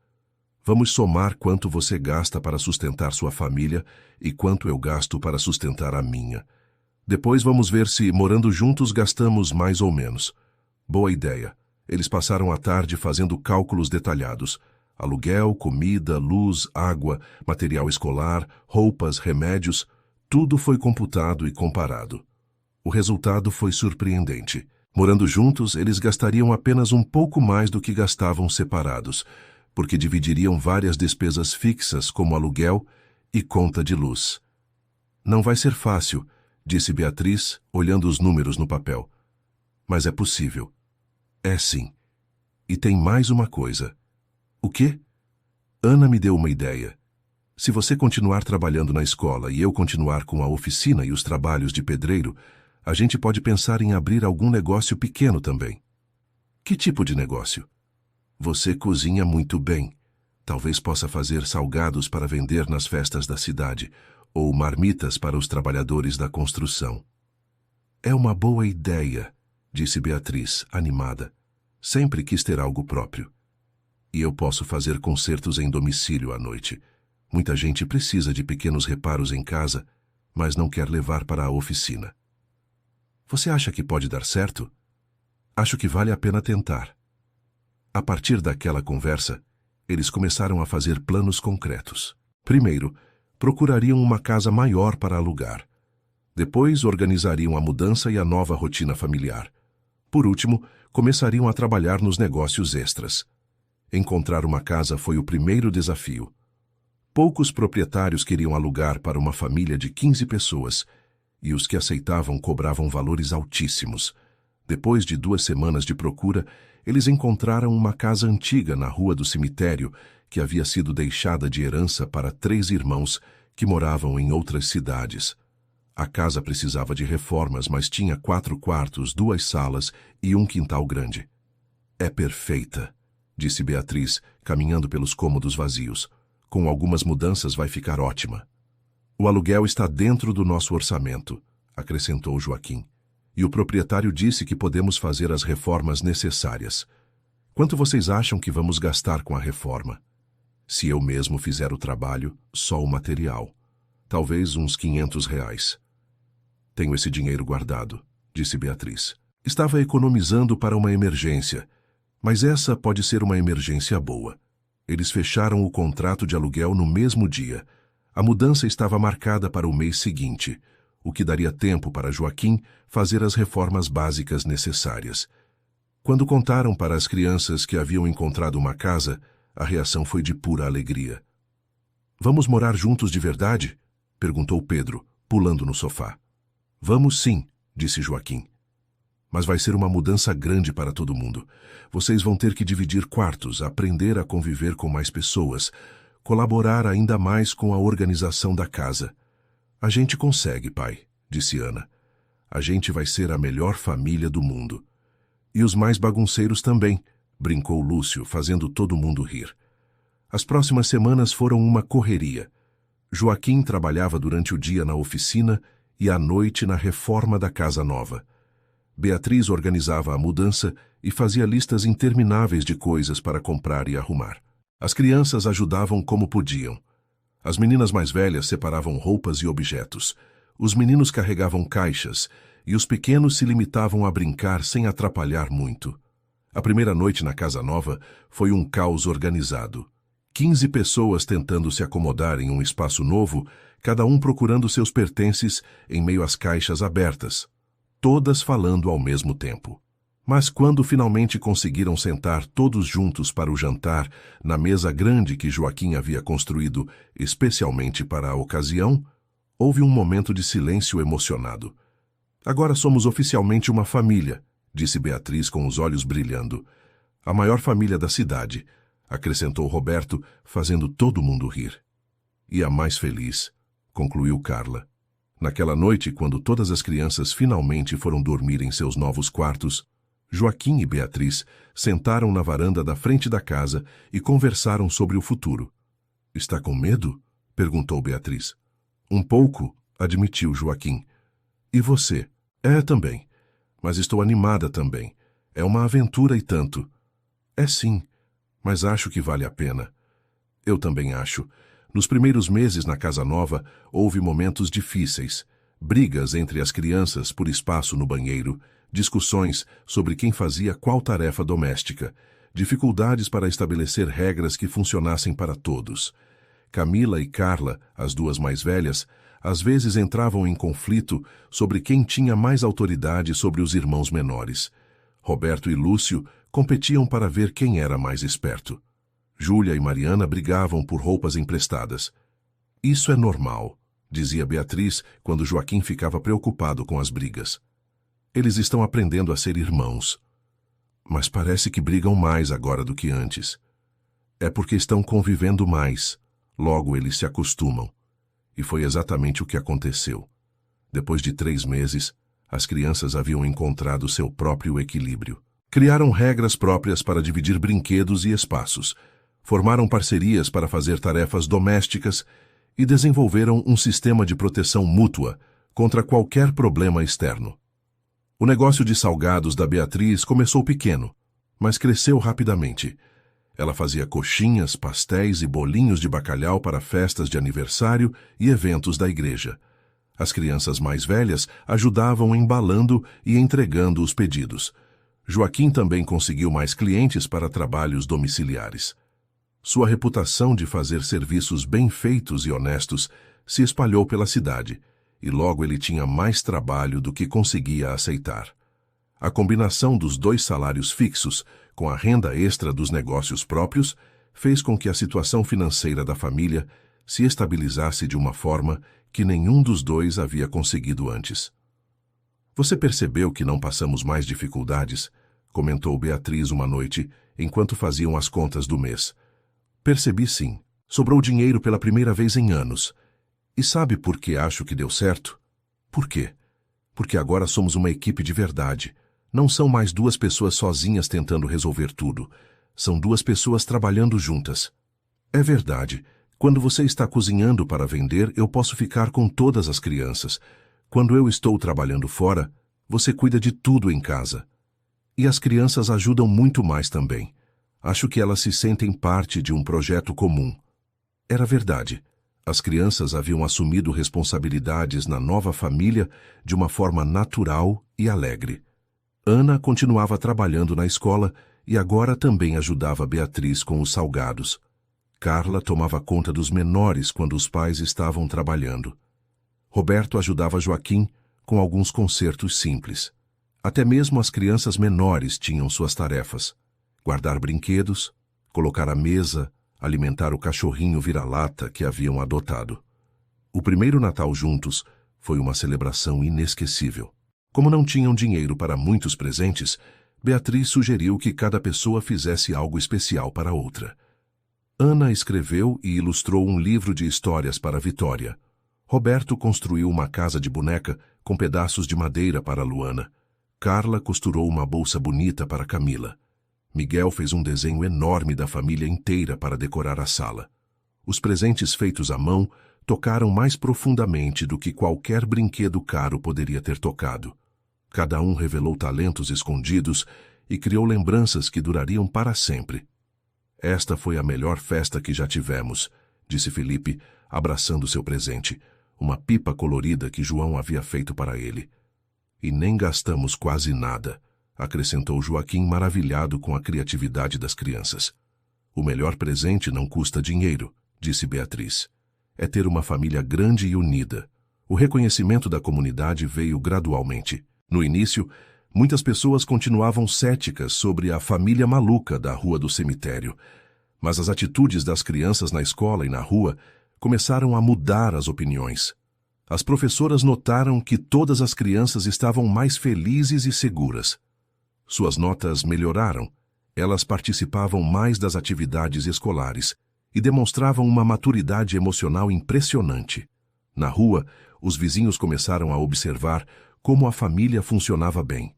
"Vamos somar quanto você gasta para sustentar sua família e quanto eu gasto para sustentar a minha. Depois vamos ver se, morando juntos, gastamos mais ou menos." "Boa ideia." Eles passaram a tarde fazendo cálculos detalhados. Aluguel, comida, luz, água, material escolar, roupas, remédios, tudo foi computado e comparado. O resultado foi surpreendente. Morando juntos, eles gastariam apenas um pouco mais do que gastavam separados, porque dividiriam várias despesas fixas, como aluguel e conta de luz. "Não vai ser fácil", disse Beatriz, olhando os números no papel. "Mas é possível." "É sim. E tem mais uma coisa." "O quê?" "Ana me deu uma ideia. Se você continuar trabalhando na escola e eu continuar com a oficina e os trabalhos de pedreiro, a gente pode pensar em abrir algum negócio pequeno também." "Que tipo de negócio?" "Você cozinha muito bem. Talvez possa fazer salgados para vender nas festas da cidade, ou marmitas para os trabalhadores da construção." "É uma boa ideia", disse Beatriz, animada. "Sempre quis ter algo próprio. E eu posso fazer concertos em domicílio à noite. Muita gente precisa de pequenos reparos em casa, mas não quer levar para a oficina." "Você acha que pode dar certo?" "Acho que vale a pena tentar." A partir daquela conversa, eles começaram a fazer planos concretos. Primeiro, procurariam uma casa maior para alugar. Depois, organizariam a mudança e a nova rotina familiar. Por último, começariam a trabalhar nos negócios extras. Encontrar uma casa foi o primeiro desafio. Poucos proprietários queriam alugar para uma família de 15 pessoas, e os que aceitavam cobravam valores altíssimos. Depois de 2 semanas de procura, eles encontraram uma casa antiga na rua do cemitério, que havia sido deixada de herança para 3 irmãos que moravam em outras cidades. A casa precisava de reformas, mas tinha 4 quartos, 2 salas e um quintal grande. "É perfeita", disse Beatriz, caminhando pelos cômodos vazios. "Com algumas mudanças vai ficar ótima." "O aluguel está dentro do nosso orçamento", acrescentou Joaquim. e o proprietário disse que podemos fazer as reformas necessárias. Quanto vocês acham que vamos gastar com a reforma? Se eu mesmo fizer o trabalho, só o material. Talvez uns R$ 500. Tenho esse dinheiro guardado, disse Beatriz. Estava economizando para uma emergência, mas essa pode ser uma emergência boa. Eles fecharam o contrato de aluguel no mesmo dia. A mudança estava marcada para o mês seguinte, o que daria tempo para Joaquim fazer as reformas básicas necessárias. Quando contaram para as crianças que haviam encontrado uma casa, a reação foi de pura alegria. Vamos morar juntos de verdade? Perguntou Pedro, pulando no sofá. Vamos sim, disse Joaquim. Mas vai ser uma mudança grande para todo mundo. Vocês vão ter que dividir quartos, aprender a conviver com mais pessoas, colaborar ainda mais com a organização da casa. A gente consegue, pai, disse Ana. A gente vai ser a melhor família do mundo. E os mais bagunceiros também, brincou Lúcio, fazendo todo mundo rir. As próximas semanas foram uma correria. Joaquim trabalhava durante o dia na oficina e à noite na reforma da casa nova. Beatriz organizava a mudança e fazia listas intermináveis de coisas para comprar e arrumar. As crianças ajudavam como podiam. As meninas mais velhas separavam roupas e objetos. Os meninos carregavam caixas e os pequenos se limitavam a brincar sem atrapalhar muito. A primeira noite na casa nova foi um caos organizado. 15 pessoas tentando se acomodar em um espaço novo, cada um procurando seus pertences em meio às caixas abertas, todas falando ao mesmo tempo. Mas quando finalmente conseguiram sentar todos juntos para o jantar, na mesa grande que Joaquim havia construído especialmente para a ocasião, houve um momento de silêncio emocionado. Agora somos oficialmente uma família, disse Beatriz com os olhos brilhando. A maior família da cidade, acrescentou Roberto, fazendo todo mundo rir. E a mais feliz, concluiu Carla. Naquela noite, quando todas as crianças finalmente foram dormir em seus novos quartos, Joaquim e Beatriz sentaram na varanda da frente da casa e conversaram sobre o futuro. Está com medo? Perguntou Beatriz. Um pouco, admitiu Joaquim. E você? Também. Mas estou animada também. É uma aventura e tanto. É sim, mas acho que vale a pena. Eu também acho. Nos primeiros meses na casa nova, houve momentos difíceis. Brigas entre as crianças por espaço no banheiro, discussões sobre quem fazia qual tarefa doméstica, dificuldades para estabelecer regras que funcionassem para todos. Camila e Carla, as duas mais velhas, às vezes entravam em conflito sobre quem tinha mais autoridade sobre os irmãos menores. Roberto e Lúcio competiam para ver quem era mais esperto. Júlia e Mariana brigavam por roupas emprestadas. Isso é normal, dizia Beatriz quando Joaquim ficava preocupado com as brigas. Eles estão aprendendo a ser irmãos. Mas parece que brigam mais agora do que antes. É porque estão convivendo mais. Logo eles se acostumam. E foi exatamente o que aconteceu. Depois de 3 meses, as crianças haviam encontrado seu próprio equilíbrio. Criaram regras próprias para dividir brinquedos e espaços, formaram parcerias para fazer tarefas domésticas e desenvolveram um sistema de proteção mútua contra qualquer problema externo. O negócio de salgados da Beatriz começou pequeno, mas cresceu rapidamente. Ela fazia coxinhas, pastéis e bolinhos de bacalhau para festas de aniversário e eventos da igreja. As crianças mais velhas ajudavam embalando e entregando os pedidos. Joaquim também conseguiu mais clientes para trabalhos domiciliares. Sua reputação de fazer serviços bem feitos e honestos se espalhou pela cidade, e logo ele tinha mais trabalho do que conseguia aceitar. A combinação dos 2 salários fixos com a renda extra dos negócios próprios fez com que a situação financeira da família se estabilizasse de uma forma que nenhum dos dois havia conseguido antes. Você percebeu que não passamos mais dificuldades? Comentou Beatriz uma noite, enquanto faziam as contas do mês. Percebi sim. Sobrou dinheiro pela primeira vez em anos. E sabe por que acho que deu certo? Por quê? Porque agora somos uma equipe de verdade. Não são mais 2 pessoas sozinhas tentando resolver tudo. São 2 pessoas trabalhando juntas. É verdade. Quando você está cozinhando para vender, eu posso ficar com todas as crianças. Quando eu estou trabalhando fora, Você cuida de tudo em casa. E as crianças ajudam muito mais também. Acho que elas se sentem parte de um projeto comum. Era verdade. As crianças haviam assumido responsabilidades na nova família de uma forma natural e alegre. Ana continuava trabalhando na escola e agora também ajudava Beatriz com os salgados. Carla tomava conta dos menores quando os pais estavam trabalhando. Roberto ajudava Joaquim com alguns consertos simples. Até mesmo as crianças menores tinham suas tarefas: guardar brinquedos, colocar a mesa, alimentar o cachorrinho vira-lata que haviam adotado. O primeiro Natal juntos foi uma celebração inesquecível. Como não tinham dinheiro para muitos presentes, Beatriz sugeriu que cada pessoa fizesse algo especial para outra. Ana escreveu e ilustrou um livro de histórias para Vitória. Roberto construiu uma casa de boneca com pedaços de madeira para Luana. Carla costurou uma bolsa bonita para Camila. Miguel fez um desenho enorme da família inteira para decorar a sala. Os presentes feitos à mão tocaram mais profundamente do que qualquer brinquedo caro poderia ter tocado. Cada um revelou talentos escondidos e criou lembranças que durariam para sempre. Esta foi a melhor festa que já tivemos, disse Felipe, abraçando seu presente, uma pipa colorida que João havia feito para ele. E nem gastamos quase nada, acrescentou Joaquim, maravilhado com a criatividade das crianças. O melhor presente não custa dinheiro, disse Beatriz. É ter uma família grande e unida. O reconhecimento da comunidade veio gradualmente. No início, muitas pessoas continuavam céticas sobre a família maluca da Rua do Cemitério, mas as atitudes das crianças na escola e na rua começaram a mudar as opiniões. As professoras notaram que todas as crianças estavam mais felizes e seguras. Suas notas melhoraram, elas participavam mais das atividades escolares e demonstravam uma maturidade emocional impressionante. Na rua, os vizinhos começaram a observar como a família funcionava bem.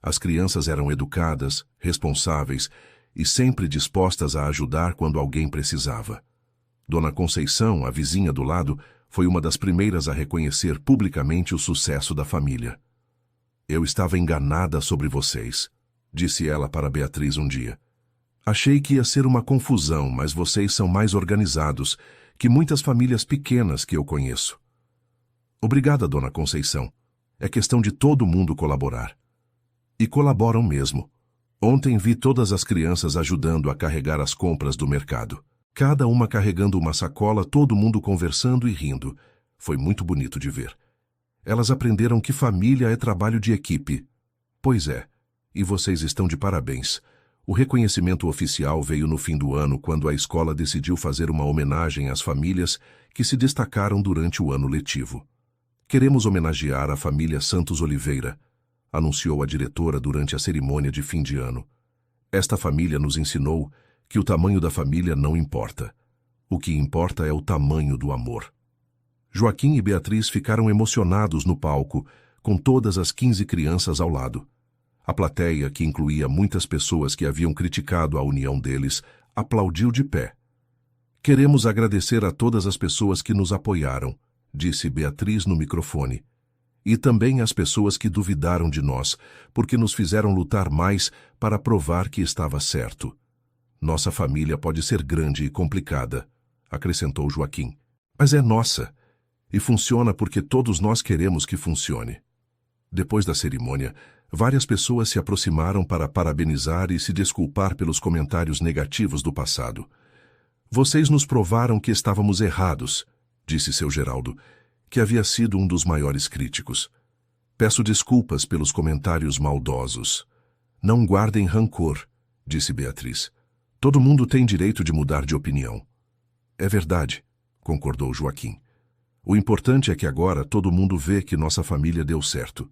As crianças eram educadas, responsáveis e sempre dispostas a ajudar quando alguém precisava. Dona Conceição, a vizinha do lado, foi uma das primeiras a reconhecer publicamente o sucesso da família. Eu estava enganada sobre vocês, disse ela para Beatriz um dia. Achei que ia ser uma confusão, mas vocês são mais organizados que muitas famílias pequenas que eu conheço. Obrigada, Dona Conceição. É questão de todo mundo colaborar. E colaboram mesmo. Ontem vi todas as crianças ajudando a carregar as compras do mercado. Cada uma carregando uma sacola, todo mundo conversando e rindo. Foi muito bonito de ver. Elas aprenderam que família é trabalho de equipe. Pois é, e vocês estão de parabéns. O reconhecimento oficial veio no fim do ano, quando a escola decidiu fazer uma homenagem às famílias que se destacaram durante o ano letivo. Queremos homenagear a família Santos Oliveira, anunciou a diretora durante a cerimônia de fim de ano. Esta família nos ensinou que o tamanho da família não importa. O que importa é o tamanho do amor. Joaquim e Beatriz ficaram emocionados no palco, com todas as 15 crianças ao lado. A plateia, que incluía muitas pessoas que haviam criticado a união deles, aplaudiu de pé. Queremos agradecer a todas as pessoas que nos apoiaram, disse Beatriz no microfone. E também às pessoas que duvidaram de nós, porque nos fizeram lutar mais para provar que estava certo. Nossa família pode ser grande e complicada, acrescentou Joaquim. Mas é nossa, e funciona porque todos nós queremos que funcione. Depois da cerimônia, várias pessoas se aproximaram para parabenizar e se desculpar pelos comentários negativos do passado. Vocês nos provaram que estávamos errados, disse seu Geraldo, que havia sido um dos maiores críticos. Peço desculpas pelos comentários maldosos. Não guardem rancor, disse Beatriz. Todo mundo tem direito de mudar de opinião. É verdade, concordou Joaquim. O importante é que agora todo mundo vê que nossa família deu certo.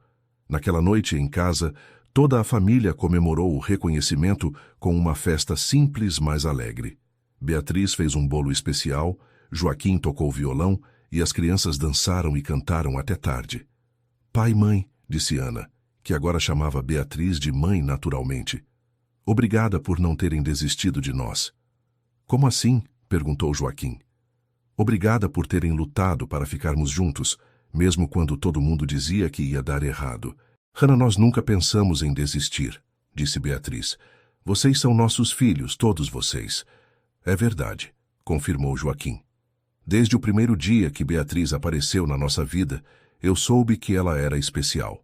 Naquela noite, em casa, toda a família comemorou o reconhecimento com uma festa simples, mas alegre. Beatriz fez um bolo especial, Joaquim tocou violão e as crianças dançaram e cantaram até tarde. Pai e mãe, disse Ana, que agora chamava Beatriz de mãe naturalmente. Obrigada por não terem desistido de nós. Como assim? Perguntou Joaquim. Obrigada por terem lutado para ficarmos juntos, mesmo quando todo mundo dizia que ia dar errado. Hannah, nós nunca pensamos em desistir, disse Beatriz. Vocês são nossos filhos, todos vocês. É verdade, confirmou Joaquim. Desde o primeiro dia que Beatriz apareceu na nossa vida, eu soube que ela era especial.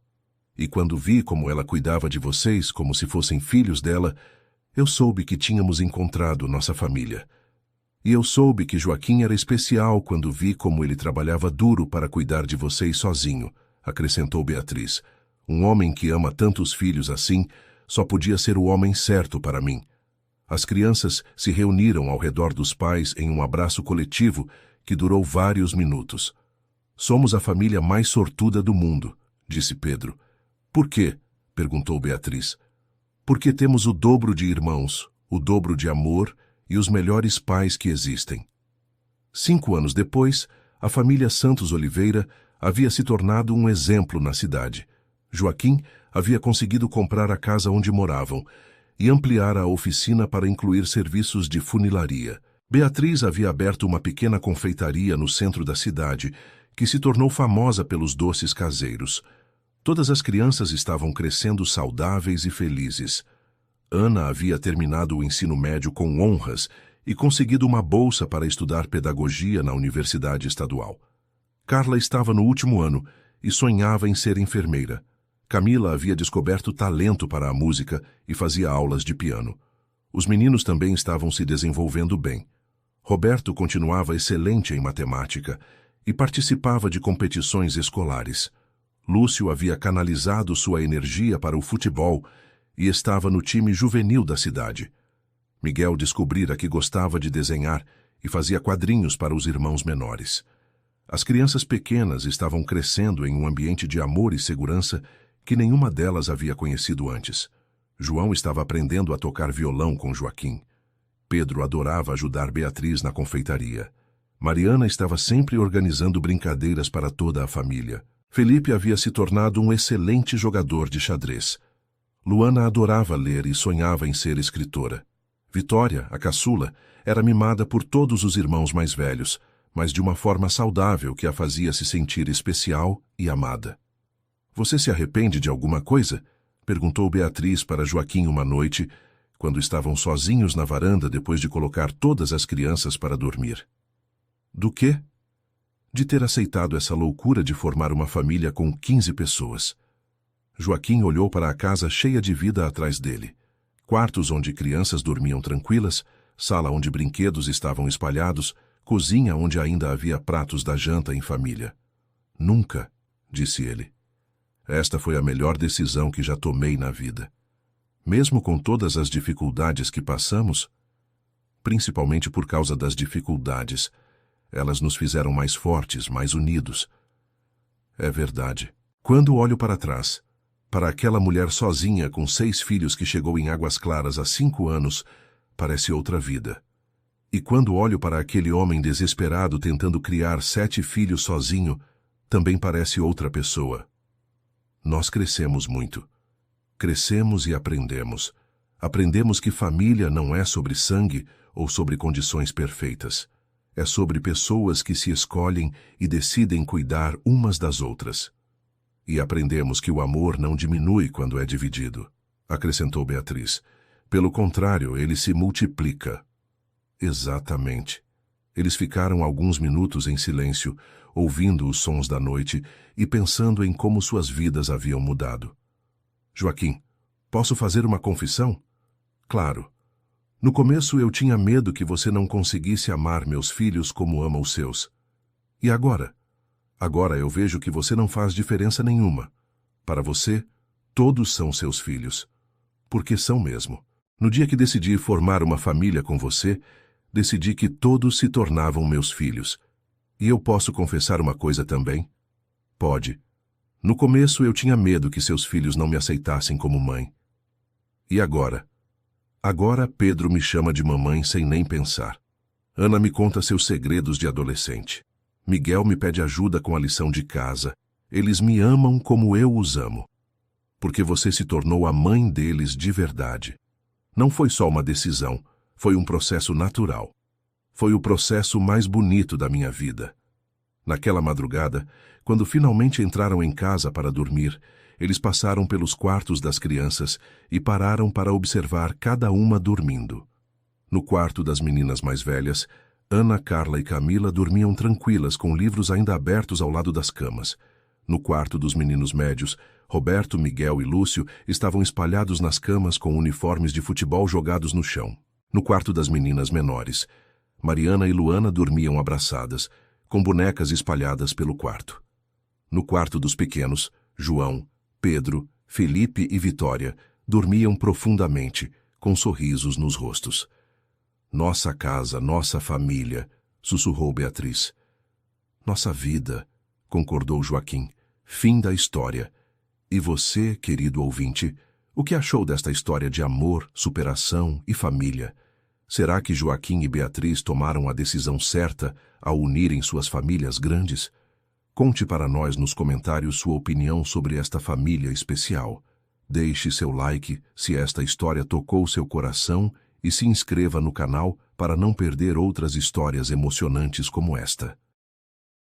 E quando vi como ela cuidava de vocês como se fossem filhos dela, eu soube que tínhamos encontrado nossa família. E eu soube que Joaquim era especial quando vi como ele trabalhava duro para cuidar de vocês sozinho, acrescentou Beatriz. Um homem que ama tantos filhos assim só podia ser o homem certo para mim. As crianças se reuniram ao redor dos pais em um abraço coletivo que durou vários minutos. Somos a família mais sortuda do mundo, disse Pedro. Por quê? Perguntou Beatriz. Porque temos o dobro de irmãos, o dobro de amor e os melhores pais que existem. 5 anos depois, a família Santos Oliveira havia se tornado um exemplo na cidade. Joaquim havia conseguido comprar a casa onde moravam e ampliar a oficina para incluir serviços de funilaria. Beatriz havia aberto uma pequena confeitaria no centro da cidade, que se tornou famosa pelos doces caseiros. Todas as crianças estavam crescendo saudáveis e felizes. Ana havia terminado o ensino médio com honras e conseguido uma bolsa para estudar pedagogia na Universidade Estadual. Carla estava no último ano e sonhava em ser enfermeira. Camila havia descoberto talento para a música e fazia aulas de piano. Os meninos também estavam se desenvolvendo bem. Roberto continuava excelente em matemática e participava de competições escolares. Lúcio havia canalizado sua energia para o futebol e estava no time juvenil da cidade. Miguel descobrira que gostava de desenhar e fazia quadrinhos para os irmãos menores. As crianças pequenas estavam crescendo em um ambiente de amor e segurança que nenhuma delas havia conhecido antes. João estava aprendendo a tocar violão com Joaquim. Pedro adorava ajudar Beatriz na confeitaria. Mariana estava sempre organizando brincadeiras para toda a família. Felipe havia se tornado um excelente jogador de xadrez. Luana adorava ler e sonhava em ser escritora. Vitória, a caçula, era mimada por todos os irmãos mais velhos, mas de uma forma saudável que a fazia se sentir especial e amada. Você se arrepende de alguma coisa? Perguntou Beatriz para Joaquim uma noite, quando estavam sozinhos na varanda depois de colocar todas as crianças para dormir. Do quê? De ter aceitado essa loucura de formar uma família com 15 pessoas. Joaquim olhou para a casa cheia de vida atrás dele. Quartos onde crianças dormiam tranquilas, sala onde brinquedos estavam espalhados, cozinha onde ainda havia pratos da janta em família. Nunca, disse ele. Esta foi a melhor decisão que já tomei na vida. Mesmo com todas as dificuldades que passamos, principalmente por causa das dificuldades, elas nos fizeram mais fortes, mais unidos. É verdade. Quando olho para trás, para aquela mulher sozinha com 6 filhos que chegou em Águas Claras há 5 anos, parece outra vida. E quando olho para aquele homem desesperado tentando criar 7 filhos sozinho, também parece outra pessoa. Nós crescemos muito. Crescemos e aprendemos. Aprendemos que família não é sobre sangue ou sobre condições perfeitas. É sobre pessoas que se escolhem e decidem cuidar umas das outras. E aprendemos que o amor não diminui quando é dividido, acrescentou Beatriz. Pelo contrário, ele se multiplica. Exatamente. Eles ficaram alguns minutos em silêncio, ouvindo os sons da noite e pensando em como suas vidas haviam mudado. Joaquim, posso fazer uma confissão? Claro. No começo eu tinha medo que você não conseguisse amar meus filhos como ama os seus. E agora? Agora eu vejo que você não faz diferença nenhuma. Para você, todos são seus filhos. Porque são mesmo. No dia que decidi formar uma família com você, decidi que todos se tornavam meus filhos. E eu posso confessar uma coisa também? Pode. No começo eu tinha medo que seus filhos não me aceitassem como mãe. E agora? Agora Pedro me chama de mamãe sem nem pensar. Ana me conta seus segredos de adolescente. Miguel me pede ajuda com a lição de casa. Eles me amam como eu os amo. Porque você se tornou a mãe deles de verdade. Não foi só uma decisão, foi um processo natural. Foi o processo mais bonito da minha vida. Naquela madrugada, quando finalmente entraram em casa para dormir, Eles passaram pelos quartos das crianças e pararam para observar cada uma dormindo. No quarto das meninas mais velhas, Ana, Carla e Camila dormiam tranquilas com livros ainda abertos ao lado das camas. No quarto dos meninos médios, Roberto, Miguel e Lúcio estavam espalhados nas camas com uniformes de futebol jogados no chão. No quarto das meninas menores, Mariana e Luana dormiam abraçadas, com bonecas espalhadas pelo quarto. No quarto dos pequenos, João, Pedro, Felipe e Vitória dormiam profundamente, com sorrisos nos rostos. Nossa casa, nossa família, sussurrou Beatriz. Nossa vida, concordou Joaquim. Fim da história. E você, querido ouvinte, o que achou desta história de amor, superação e família? Será que Joaquim e Beatriz tomaram a decisão certa ao unirem suas famílias grandes? Conte para nós nos comentários sua opinião sobre esta família especial. Deixe seu like se esta história tocou seu coração e se inscreva no canal para não perder outras histórias emocionantes como esta.